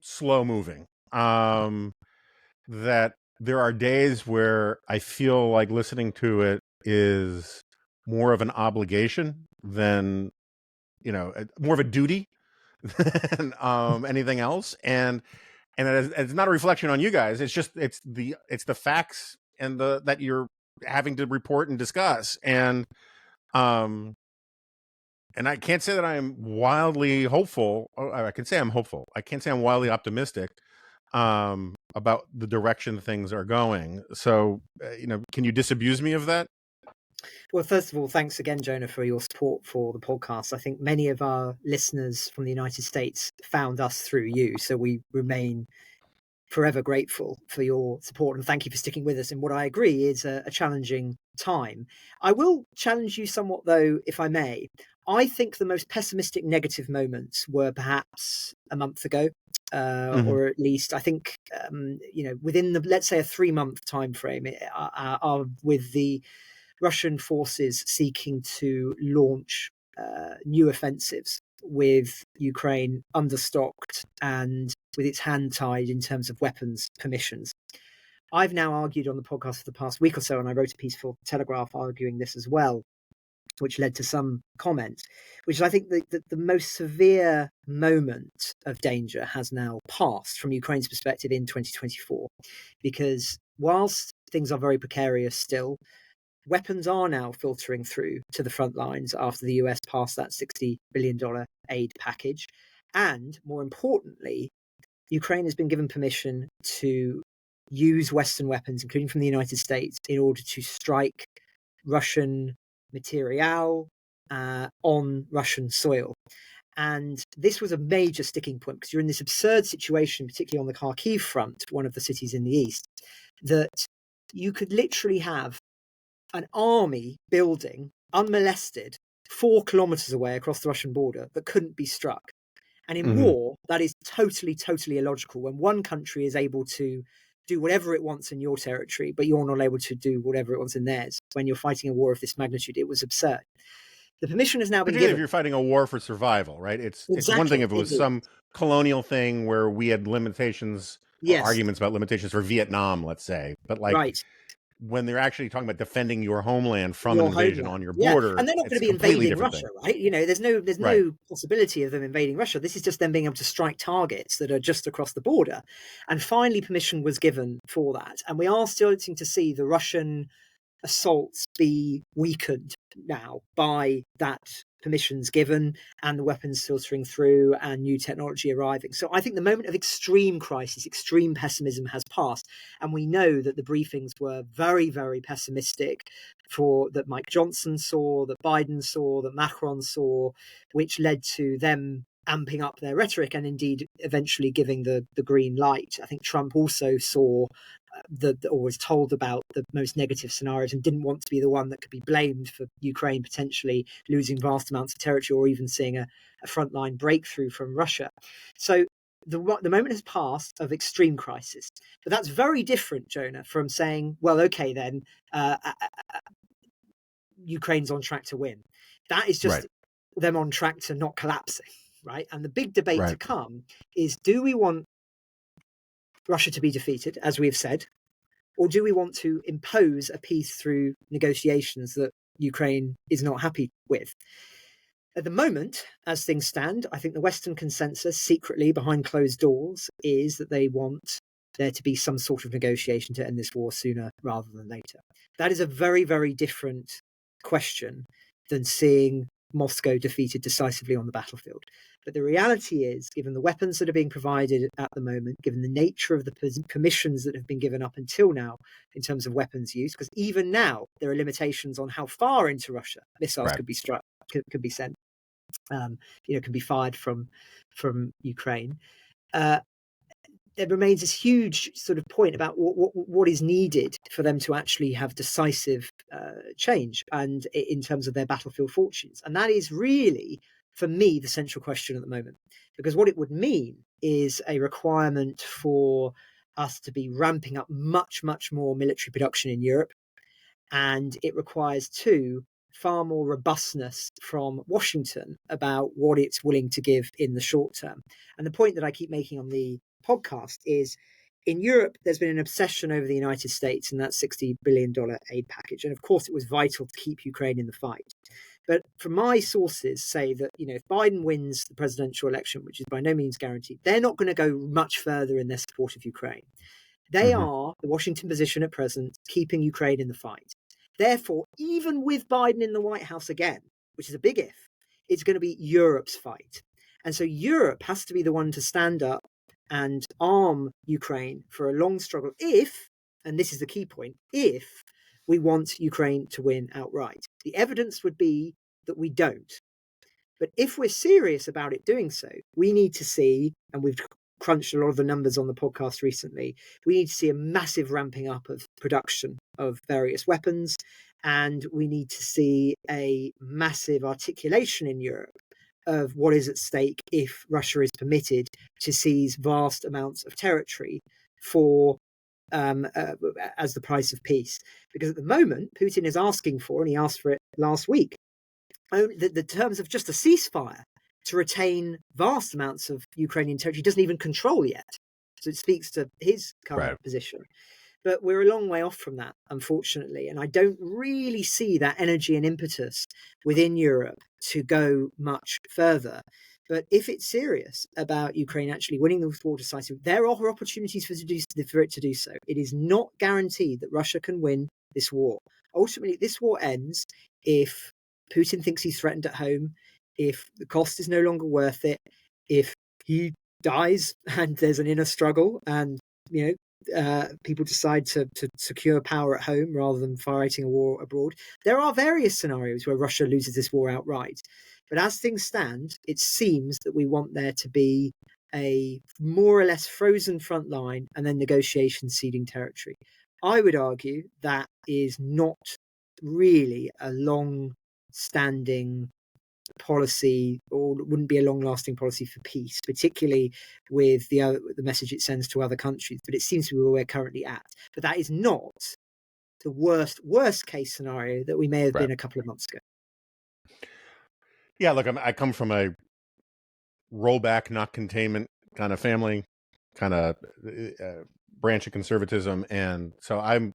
slow moving that there are days where I feel like listening to it is more of an obligation than, more of a duty than anything else. And it's not a reflection on you guys. It's just it's the facts and that you're having to report and discuss. And I can't say that I am wildly hopeful. I can say I'm hopeful. I can't say I'm wildly optimistic about the direction things are going. So, can you disabuse me of that? Well, first of all, thanks again, Jonah, for your support for the podcast. I think many of our listeners from the United States found us through you, so we remain forever grateful for your support, and thank you for sticking with us in what I agree is a challenging time. I will challenge you somewhat, though, if I may. I think the most pessimistic negative moments were perhaps a month ago, or at least I think, within let's say a 3-month time frame, with the Russian forces seeking to launch new offensives with Ukraine understocked and with its hand tied in terms of weapons permissions. I've now argued on the podcast for the past week or so, and I wrote a piece for Telegraph arguing this as well, which led to some comments, which is I think the most severe moment of danger has now passed from Ukraine's perspective in 2024, because whilst things are very precarious still, weapons are now filtering through to the front lines after the US passed that $60 billion aid package. And more importantly, Ukraine has been given permission to use Western weapons, including from the United States, in order to strike Russian material on Russian soil. And this was a major sticking point, because you're in this absurd situation, particularly on the Kharkiv front, one of the cities in the east, that you could literally have an army building unmolested 4 kilometers away across the Russian border that couldn't be struck. And in war, that is totally, totally illogical. When one country is able to do whatever it wants in your territory, but you're not able to do whatever it wants in theirs. When you're fighting a war of this magnitude, it was absurd. The permission has now been given. If you're fighting a war for survival, right? It's one thing if it was some colonial thing where we had limitations, or arguments about limitations for Vietnam, let's say. But when they're actually talking about defending your homeland from an invasion on your border, and they're not going to be invading Russia, right? There's no possibility of them invading Russia. This is just them being able to strike targets that are just across the border. And finally, permission was given for that. And we are starting to see the Russian assaults be weakened now by that permissions given and the weapons filtering through and new technology arriving. So I think the moment of extreme crisis, extreme pessimism has passed. And we know that the briefings were very, very pessimistic that Mike Johnson saw, that Biden saw, that Macron saw, which led to them amping up their rhetoric and indeed eventually giving the green light. I think Trump also saw or was told about the most negative scenarios and didn't want to be the one that could be blamed for Ukraine potentially losing vast amounts of territory or even seeing a frontline breakthrough from Russia. So the moment has passed of extreme crisis. But that's very different, Jonah, from saying, well, okay, then Ukraine's on track to win. That is just them on track to not collapsing, right? And the big debate to Right. come is, do we want Russia to be defeated, as we've said, or do we want to impose a peace through negotiations that Ukraine is not happy with? At the moment, as things stand, I think the Western consensus, secretly behind closed doors, is that they want there to be some sort of negotiation to end this war sooner rather than later. That is a very, very different question than seeing Moscow defeated decisively on the battlefield. But the reality is, given the weapons that are being provided at the moment, given the nature of the permissions that have been given up until now in terms of weapons use, because even now there are limitations on how far into Russia missiles could be struck, could be sent, can be fired from Ukraine. There remains this huge sort of point about what is needed for them to actually have decisive change and in terms of their battlefield fortunes. And that is really, for me, the central question at the moment, because what it would mean is a requirement for us to be ramping up much, much more military production in Europe. And it requires, too, far more robustness from Washington about what it's willing to give in the short term. And the point that I keep making on the podcast is, in Europe, there's been an obsession over the United States and that $60 billion aid package. And of course, it was vital to keep Ukraine in the fight. But from my sources say that, if Biden wins the presidential election, which is by no means guaranteed, they're not going to go much further in their support of Ukraine. They are, the Washington position at present, keeping Ukraine in the fight. Therefore, even with Biden in the White House again, which is a big if, it's going to be Europe's fight. And so Europe has to be the one to stand up and arm Ukraine for a long struggle if, and this is the key point, if we want Ukraine to win outright. The evidence would be that we don't. But if we're serious about it doing so, we need to see, and we've crunched a lot of the numbers on the podcast recently, we need to see a massive ramping up of production of various weapons, and we need to see a massive articulation in Europe of what is at stake if Russia is permitted to seize vast amounts of territory for as the price of peace. Because at the moment, Putin is asking for, and he asked for it last week, the terms of just a ceasefire to retain vast amounts of Ukrainian territory he doesn't even control yet. So it speaks to his current position. But we're a long way off from that, unfortunately. And I don't really see that energy and impetus within Europe to go much further. But if it's serious about Ukraine actually winning the war decisively, there are opportunities for it to do so. It is not guaranteed that Russia can win this war. Ultimately, this war ends if Putin thinks he's threatened at home, if the cost is no longer worth it, if he dies and there's an inner struggle and, people decide to secure power at home rather than fighting a war abroad. There are various scenarios where Russia loses this war outright. But as things stand, it seems that we want there to be a more or less frozen front line and then negotiations ceding territory. I would argue that is not really a long-standing policy, or wouldn't be a long-lasting policy for peace, particularly with the message it sends to other countries. But it seems to be where we're currently at. But that is not the worst case scenario that we may have been a couple of months ago. Yeah, look, I come from a rollback, not containment kind of family, kind of branch of conservatism, and so I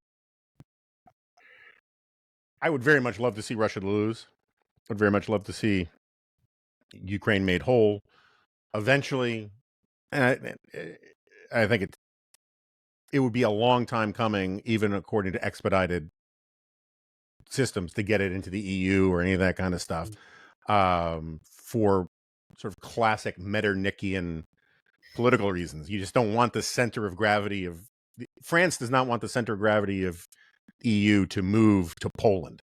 would very much love to see Russia lose. Would very much love to see Ukraine made whole eventually. And I think it would be a long time coming, even according to expedited systems, to get it into the EU or any of that kind of stuff, for sort of classic Metternickian political reasons. You just don't want the center of gravity of France does not want the center of gravity of EU to move to Poland.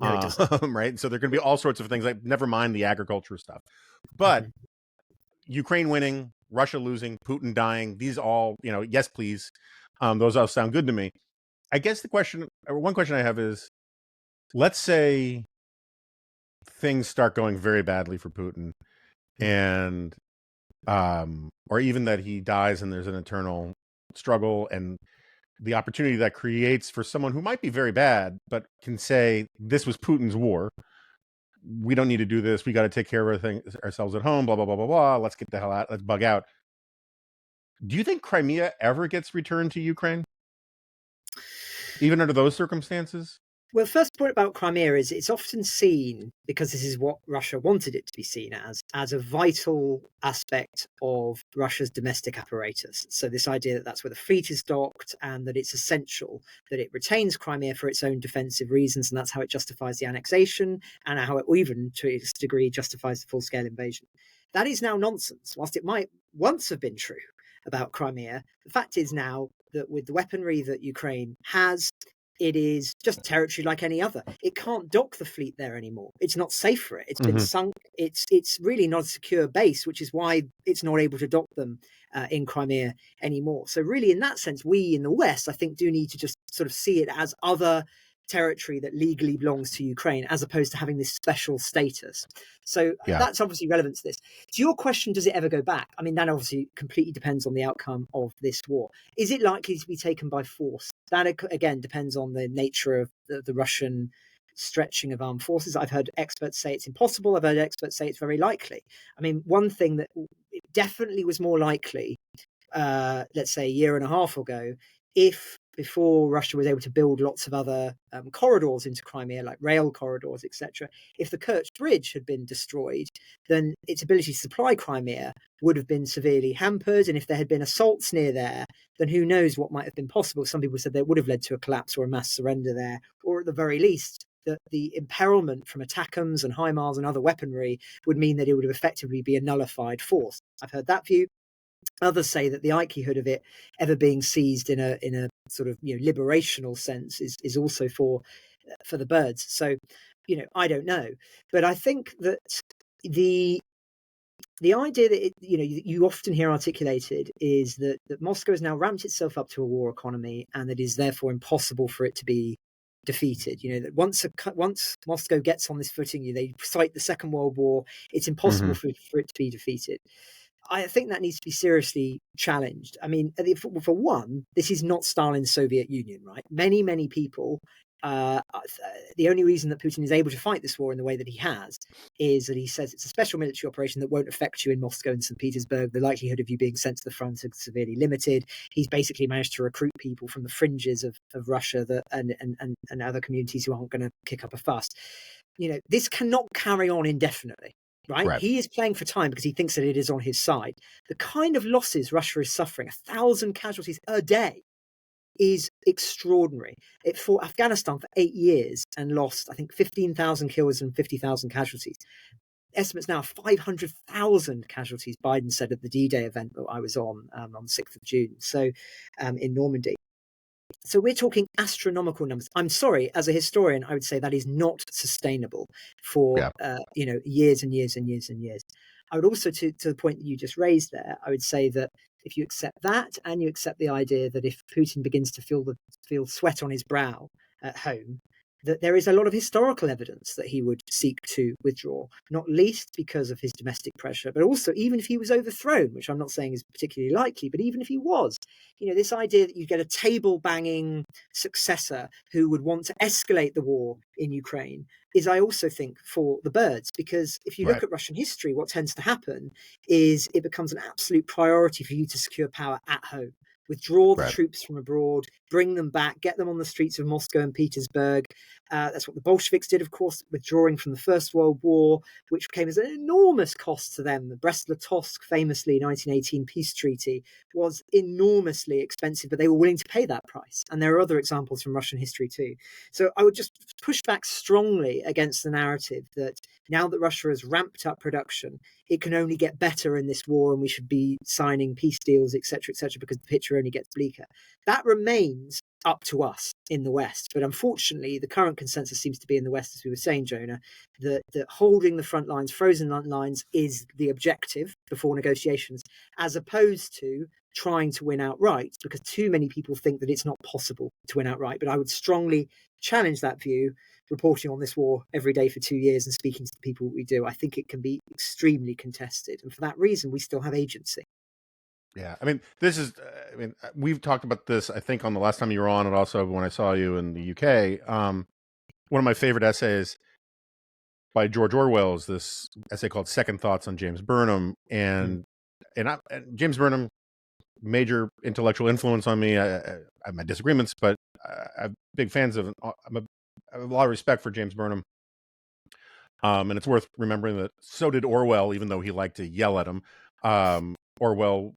No, it doesn't. Right? So there are going to be all sorts of things, like never mind the agriculture stuff. But Ukraine winning, Russia losing, Putin dying, these all, yes, please. Those all sound good to me. I guess one question I have is, let's say things start going very badly for Putin, and or even that he dies and there's an eternal struggle, and the opportunity that creates for someone who might be very bad but can say this was Putin's war, we don't need to do this. We got to take care of everything ourselves at home, blah, blah, blah, blah, blah. Let's get the hell out. Let's bug out. Do you think Crimea ever gets returned to Ukraine? Even under those circumstances? Well, the first point about Crimea is it's often seen, because this is what Russia wanted it to be seen as a vital aspect of Russia's domestic apparatus. So this idea that that's where the fleet is docked and that it's essential that it retains Crimea for its own defensive reasons, and that's how it justifies the annexation and how it even, to a degree, justifies the full-scale invasion. That is now nonsense. Whilst it might once have been true about Crimea, the fact is now that with the weaponry that Ukraine has, it is just territory like any other. It can't dock the fleet there anymore. It's not safe for it. It's been sunk. It's really not a secure base, which is why it's not able to dock them in Crimea anymore. So really, in that sense, we in the West, I think, do need to just sort of see it as other territory that legally belongs to Ukraine, as opposed to having this special status. So that's obviously relevant to this. To your question, does it ever go back? I mean, that obviously completely depends on the outcome of this war. Is it likely to be taken by force? That, again, depends on the nature of the Russian stretching of armed forces. I've heard experts say it's impossible. I've heard experts say it's very likely. I mean, one thing that definitely was more likely, let's say a year and a half ago, if before Russia was able to build lots of other corridors into Crimea, like rail corridors, etc., if the Kerch Bridge had been destroyed, then its ability to supply Crimea would have been severely hampered. And if there had been assaults near there, then who knows what might have been possible. Some people said that would have led to a collapse or a mass surrender there, or at the very least, that the imperilment from ATACMS and HIMARS and other weaponry would mean that it would have effectively be a nullified force. I've heard that view. Others say that the likelihood of it ever being seized in a sort of liberational sense is also for the birds. So, I don't know, but I think that the idea that you often hear articulated is that Moscow has now ramped itself up to a war economy, and that it is therefore impossible for it to be defeated. That once Moscow gets on this footing, they cite the Second World War. It's impossible for it to be defeated. I think that needs to be seriously challenged. I mean, for one, this is not Stalin's Soviet Union, right? Many, many people, the only reason that Putin is able to fight this war in the way that he has is that he says it's a special military operation that won't affect you in Moscow and St. Petersburg. The likelihood of you being sent to the front is severely limited. He's basically managed to recruit people from the fringes of Russia and other communities who aren't going to kick up a fuss. This cannot carry on indefinitely. Right? He is playing for time because he thinks that it is on his side. The kind of losses Russia is suffering, 1,000 casualties a day, is extraordinary. It fought Afghanistan for 8 years and lost, I think, 15,000 kills and 50,000 casualties. Estimates now 500,000 casualties, Biden said at the D-Day event that I was on the 6th of June, so in Normandy. So we're talking astronomical numbers. I'm sorry, as a historian, I would say that is not sustainable for years and years and years and years. I would also, to the point that you just raised there, I would say that if you accept that and you accept the idea that if Putin begins to feel sweat on his brow at home, that there is a lot of historical evidence that he would seek to withdraw, not least because of his domestic pressure, but also even if he was overthrown, which I'm not saying is particularly likely, but even if he was, this idea that you get a table-banging successor who would want to escalate the war in Ukraine is, I also think, for the birds, because if you look at Russian history, what tends to happen is it becomes an absolute priority for you to secure power at home. Withdraw the troops from abroad, bring them back, get them on the streets of Moscow and Petersburg. That's what the Bolsheviks did, of course, withdrawing from the First World War, which came as an enormous cost to them. The Brest-Litovsk, famously 1918 peace treaty, was enormously expensive, but they were willing to pay that price. And there are other examples from Russian history too. So I would just push back strongly against the narrative that now that Russia has ramped up production, it can only get better in this war and we should be signing peace deals, etc., because the picture only gets bleaker. That remains up to us in the West. But unfortunately, the current consensus seems to be in the West, as we were saying, Jonah, that holding the front lines, frozen lines, is the objective before negotiations, as opposed to trying to win outright, because too many people think that it's not possible to win outright. But I would strongly challenge that view, reporting on this war every day for 2 years and speaking to the people we do. I think it can be extremely contested. And for that reason, we still have agency. Yeah. I mean, we've talked about this, I think, on the last time you were on, and also when I saw you in the UK. One of my favorite essays by George Orwell is this essay called Second Thoughts on James Burnham. And James Burnham, major intellectual influence on me. I have my disagreements, but I'm big fans of, I have a lot of respect for James Burnham. And it's worth remembering that so did Orwell, even though he liked to yell at him. Orwell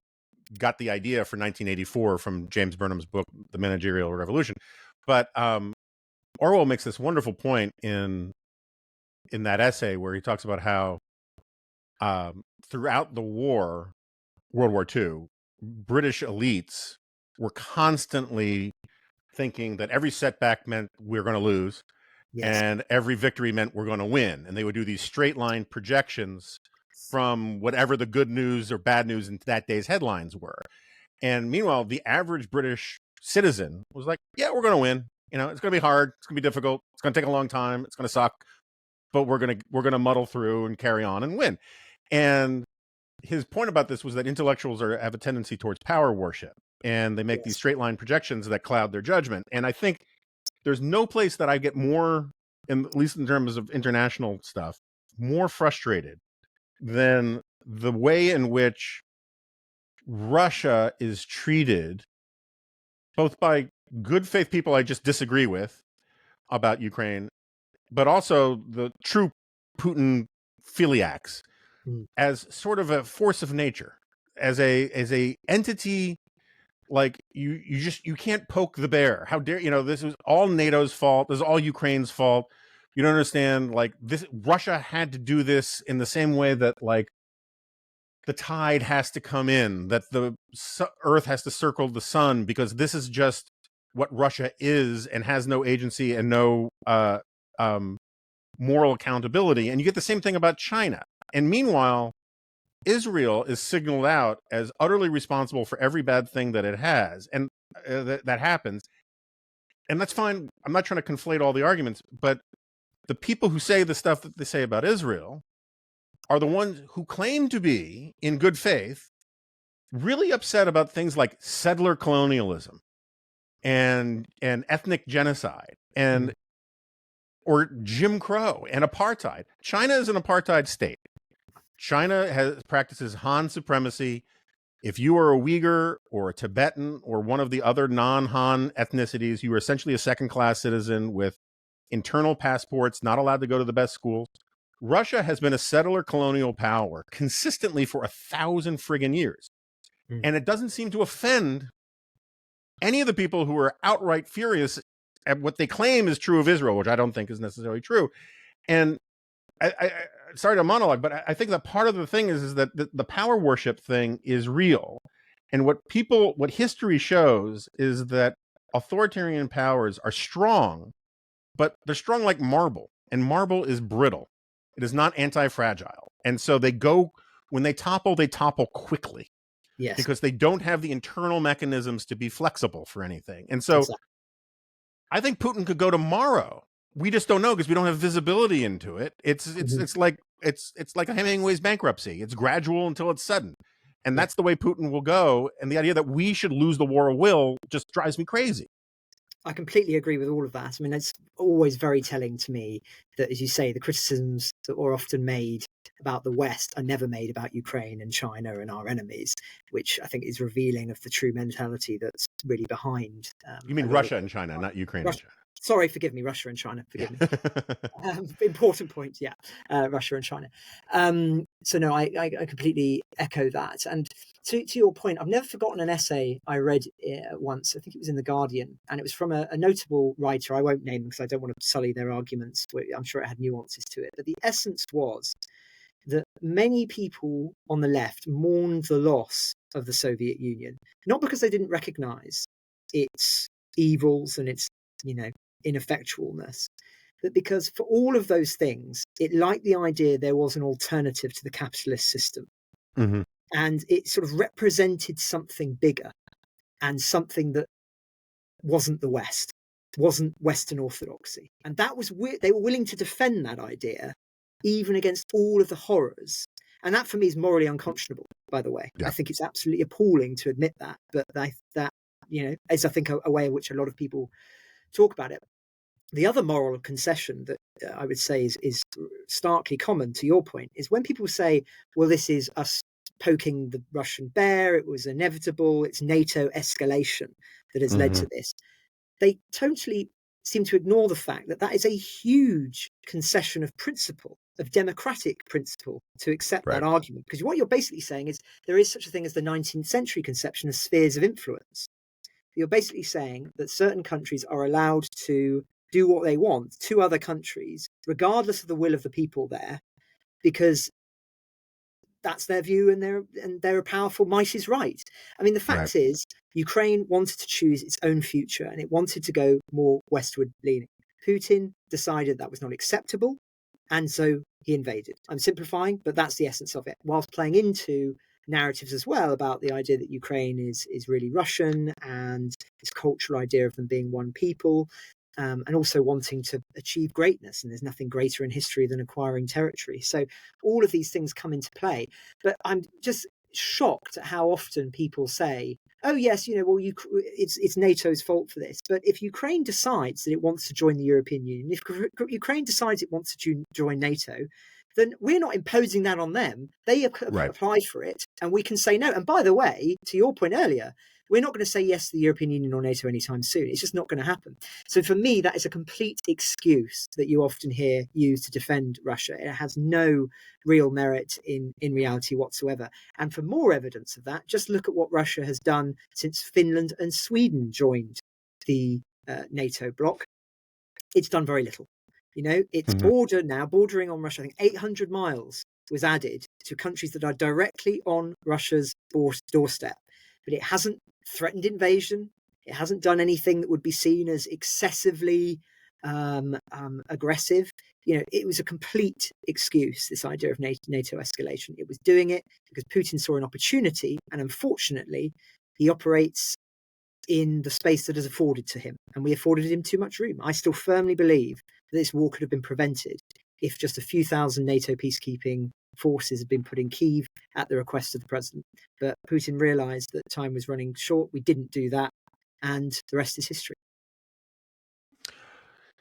got the idea for 1984 from James Burnham's book, The Managerial Revolution. But Orwell makes this wonderful point in that essay where he talks about how throughout the war, World War II, British elites were constantly thinking that every setback meant we're going to lose, and every victory meant we're going to win. And they would do these straight line projections from whatever the good news or bad news in that day's headlines were. And meanwhile, the average British citizen was like, yeah, we're going to win. You know, it's going to be hard. It's going to be difficult. It's going to take a long time. It's going to suck, but we're going to muddle through and carry on and win. And his point about this was that intellectuals have a tendency towards power worship, and they make these straight line projections that cloud their judgment. And I think there's no place that I get more, at least in terms of international stuff, more frustrated than the way in which Russia is treated, both by good faith people I just disagree with about Ukraine, but also the true Putin philiacs, as sort of a force of nature, as a entity. Like you can't poke the bear. How dare this is all NATO's fault. This is all Ukraine's fault. You don't understand. Like this, Russia had to do this in the same way that like the tide has to come in, that the Earth has to circle the sun, because this is just what Russia is and has no agency and no moral accountability. And you get the same thing about China. And meanwhile, Israel is signaled out as utterly responsible for every bad thing that it has, and that happens. And that's fine. I'm not trying to conflate all the arguments, but the people who say the stuff that they say about Israel are the ones who claim to be, in good faith, really upset about things like settler colonialism and ethnic genocide and or Jim Crow and apartheid. China is an apartheid state. China practices Han supremacy. If you are a Uyghur or a Tibetan or one of the other non-Han ethnicities, you are essentially a second-class citizen with internal passports, not allowed to go to the best schools. Russia has been a settler colonial power consistently for 1,000 friggin' years. And it doesn't seem to offend any of the people who are outright furious at what they claim is true of Israel, which I don't think is necessarily true. And I sorry to monologue, but I think that part of the thing is that the power worship thing is real. And what history shows is that authoritarian powers are strong, but they're strong like marble, and marble is brittle. It is not anti-fragile. And so when they topple quickly. Yes. Because they don't have the internal mechanisms to be flexible for anything. And so I think Putin could go tomorrow. We just don't know because we don't have visibility into it. It's like a Hemingway's bankruptcy. It's gradual until it's sudden. And that's the way Putin will go. And the idea that we should lose the war of will just drives me crazy. I completely agree with all of that. I mean, it's always very telling to me that, as you say, the criticisms that are often made about the West are never made about Ukraine and China and our enemies, which I think is revealing of the true mentality that's really behind. You mean Russia and China, not Ukraine and China. Sorry, forgive me, Russia and China, forgive me. Important point, yeah, Russia and China. So no, I completely echo that. And to your point, I've never forgotten an essay I read once. I think it was in The Guardian, and it was from a notable writer. I won't name them because I don't want to sully their arguments. I'm sure it had nuances to it. But the essence was that many people on the left mourned the loss of the Soviet Union, not because they didn't recognize its evils and its, ineffectualness, but because for all of those things, it liked the idea there was an alternative to the capitalist system. Mm-hmm. And it sort of represented something bigger and something that wasn't the West, wasn't Western orthodoxy. And that was weird. They were willing to defend that idea, even against all of the horrors. And that for me is morally unconscionable, by the way. Yeah. I think it's absolutely appalling to admit that. But that is, I think, a way in which a lot of people talk about it. The other moral concession that I would say is starkly common to your point is when people say, well, this is us poking the Russian bear, it was inevitable, it's NATO escalation that has led to this. They totally seem to ignore the fact that that is a huge concession of principle, of democratic principle, to accept that argument. Because what you're basically saying is there is such a thing as the 19th century conception of spheres of influence. You're basically saying that certain countries are allowed to do what they want to other countries, regardless of the will of the people there, because that's their view, and they're a powerful might is right. I mean, the fact is, Ukraine wanted to choose its own future, and it wanted to go more westward leaning. Putin decided that was not acceptable, and so he invaded. I'm simplifying, but that's the essence of it, whilst playing into narratives as well about the idea that Ukraine is really Russian, and this cultural idea of them being one people, and also wanting to achieve greatness. And there's nothing greater in history than acquiring territory. So all of these things come into play. But I'm just shocked at how often people say, oh, yes, well, it's NATO's fault for this. But if Ukraine decides that it wants to join the European Union, if Ukraine decides it wants to join NATO, then we're not imposing that on them. They applied for it, and we can say no. And by the way, to your point earlier, we're not going to say yes to the European Union or NATO anytime soon. It's just not going to happen. So for me, that is a complete excuse that you often hear used to defend Russia. It has no real merit in reality whatsoever. And for more evidence of that, just look at what Russia has done since Finland and Sweden joined the NATO bloc. It's done very little. Its border now, bordering on Russia, I think 800 miles was added to countries that are directly on Russia's doorstep. But it hasn't threatened invasion. It hasn't done anything that would be seen as excessively aggressive. It was a complete excuse, this idea of NATO escalation. It was doing it because Putin saw an opportunity, and unfortunately, he operates in the space that is afforded to him, and we afforded him too much room. I still firmly believe that this war could have been prevented if just a few thousand NATO peacekeeping forces had been put in Kyiv at the request of the president. But Putin realized that time was running short. We didn't do that, and the rest is history.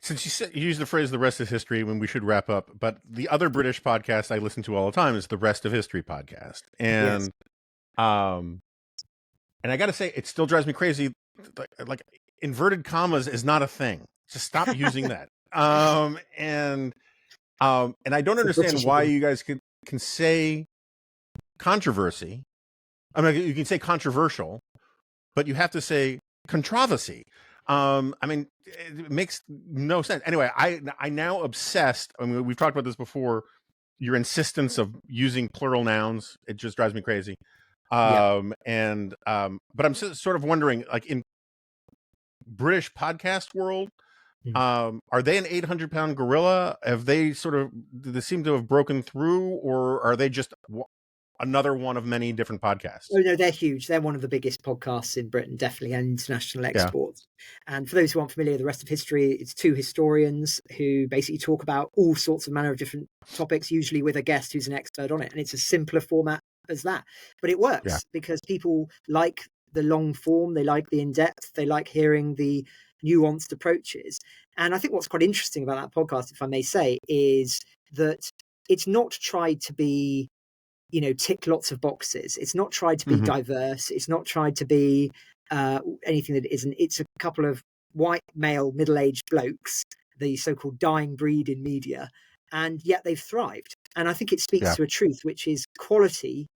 Since you used the phrase "the rest is history," when we should wrap up, but the other British podcast I listen to all the time is the Rest of History podcast, and and I got to say, it still drives me crazy. Like inverted commas is not a thing. Just stop using that. And I don't understand why you guys can say controversy. I mean, you can say controversial, but you have to say controversy. I mean, it makes no sense. Anyway, I now obsessed. I mean, we've talked about this before. Your insistence of using plural nouns, it just drives me crazy. But I'm sort of wondering, like in British podcast world, are they an 800-pound gorilla? Have they do they seem to have broken through, or are they just another one of many different podcasts? Oh, no, they're huge. They're one of the biggest podcasts in Britain, definitely, and international exports. Yeah. And for those who aren't familiar with the rest of history, it's two historians who basically talk about all sorts of manner of different topics, usually with a guest who's an expert on it. And it's a simpler format as that. But it works because people like the long form, they like the in-depth, they like hearing the nuanced approaches. And I think what's quite interesting about that podcast, if I may say, is that it's not tried to be, tick lots of boxes. It's not tried to be diverse. It's not tried to be anything that it isn't. It's a couple of white male middle-aged blokes, the so-called dying breed in media, and yet they've thrived. And I think it speaks to a truth, which is quality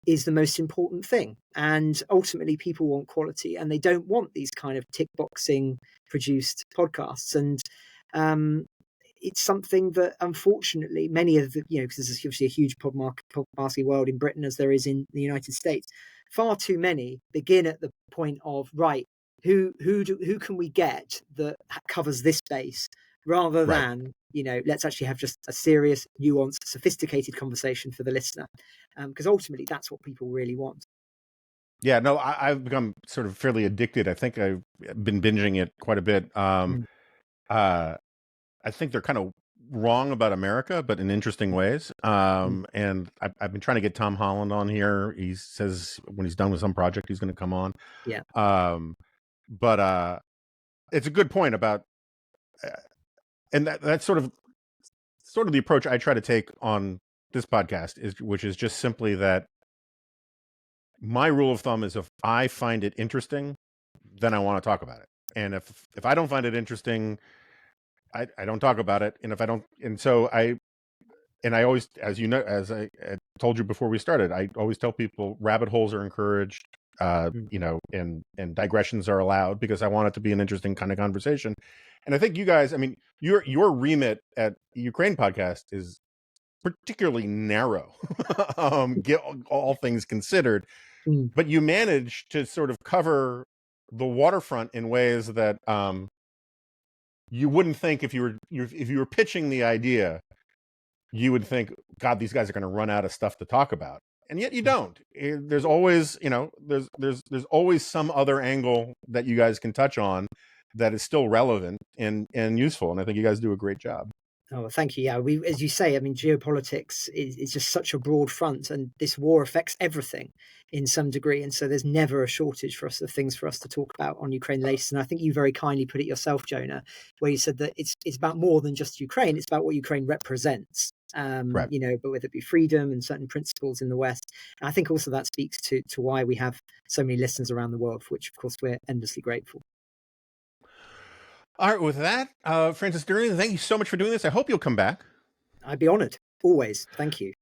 is the most important thing. And ultimately people want quality, and they don't want these kind of tick boxing produced podcasts. And it's something that unfortunately many of the, because there's obviously a huge podcasting world in Britain as there is in the United States, far too many begin at the point of, right, who can we get that covers this base, rather than, let's actually have just a serious, nuanced, sophisticated conversation for the listener. Because ultimately that's what people really want. Yeah, no, I've become sort of fairly addicted. I think I've been binging it quite a bit. I think they're kind of wrong about America, but in interesting ways. And I've been trying to get Tom Holland on here. He says when he's done with some project, he's going to come on. Yeah. But it's a good point about and that's sort of the approach I try to take on this podcast, which is just simply that my rule of thumb is if I find it interesting, then I want to talk about it. And if I don't find it interesting, I don't talk about it. And if I don't, and so I always, as you know, as I told you before we started, I always tell people rabbit holes are encouraged, you know, and digressions are allowed, because I want it to be an interesting kind of conversation. And I think you guys, I mean, your remit at Ukraine podcast is particularly narrow, get all things considered, but you manage to sort of cover the waterfront in ways that you wouldn't think if you were pitching the idea. You would think, God, these guys are going to run out of stuff to talk about, and yet you don't. There's always, you know, there's always some other angle that you guys can touch on that is still relevant and useful, and I think you guys do a great job. Oh, thank you. Yeah, we, as you say, I mean, geopolitics is just such a broad front, and this war affects everything in some degree. And so there's never a shortage for us of things for us to talk about on Ukraine latest. And I think you very kindly put it yourself, Jonah, where you said that it's about more than just Ukraine. It's about what Ukraine represents. Right. You know, but whether it be freedom and certain principles in the West. And I think also that speaks to why we have so many listeners around the world, for which, of course, we're endlessly grateful. All right, with that, Francis Dearnley, thank you so much for doing this. I hope you'll come back. I'd be honored. Always. Thank you.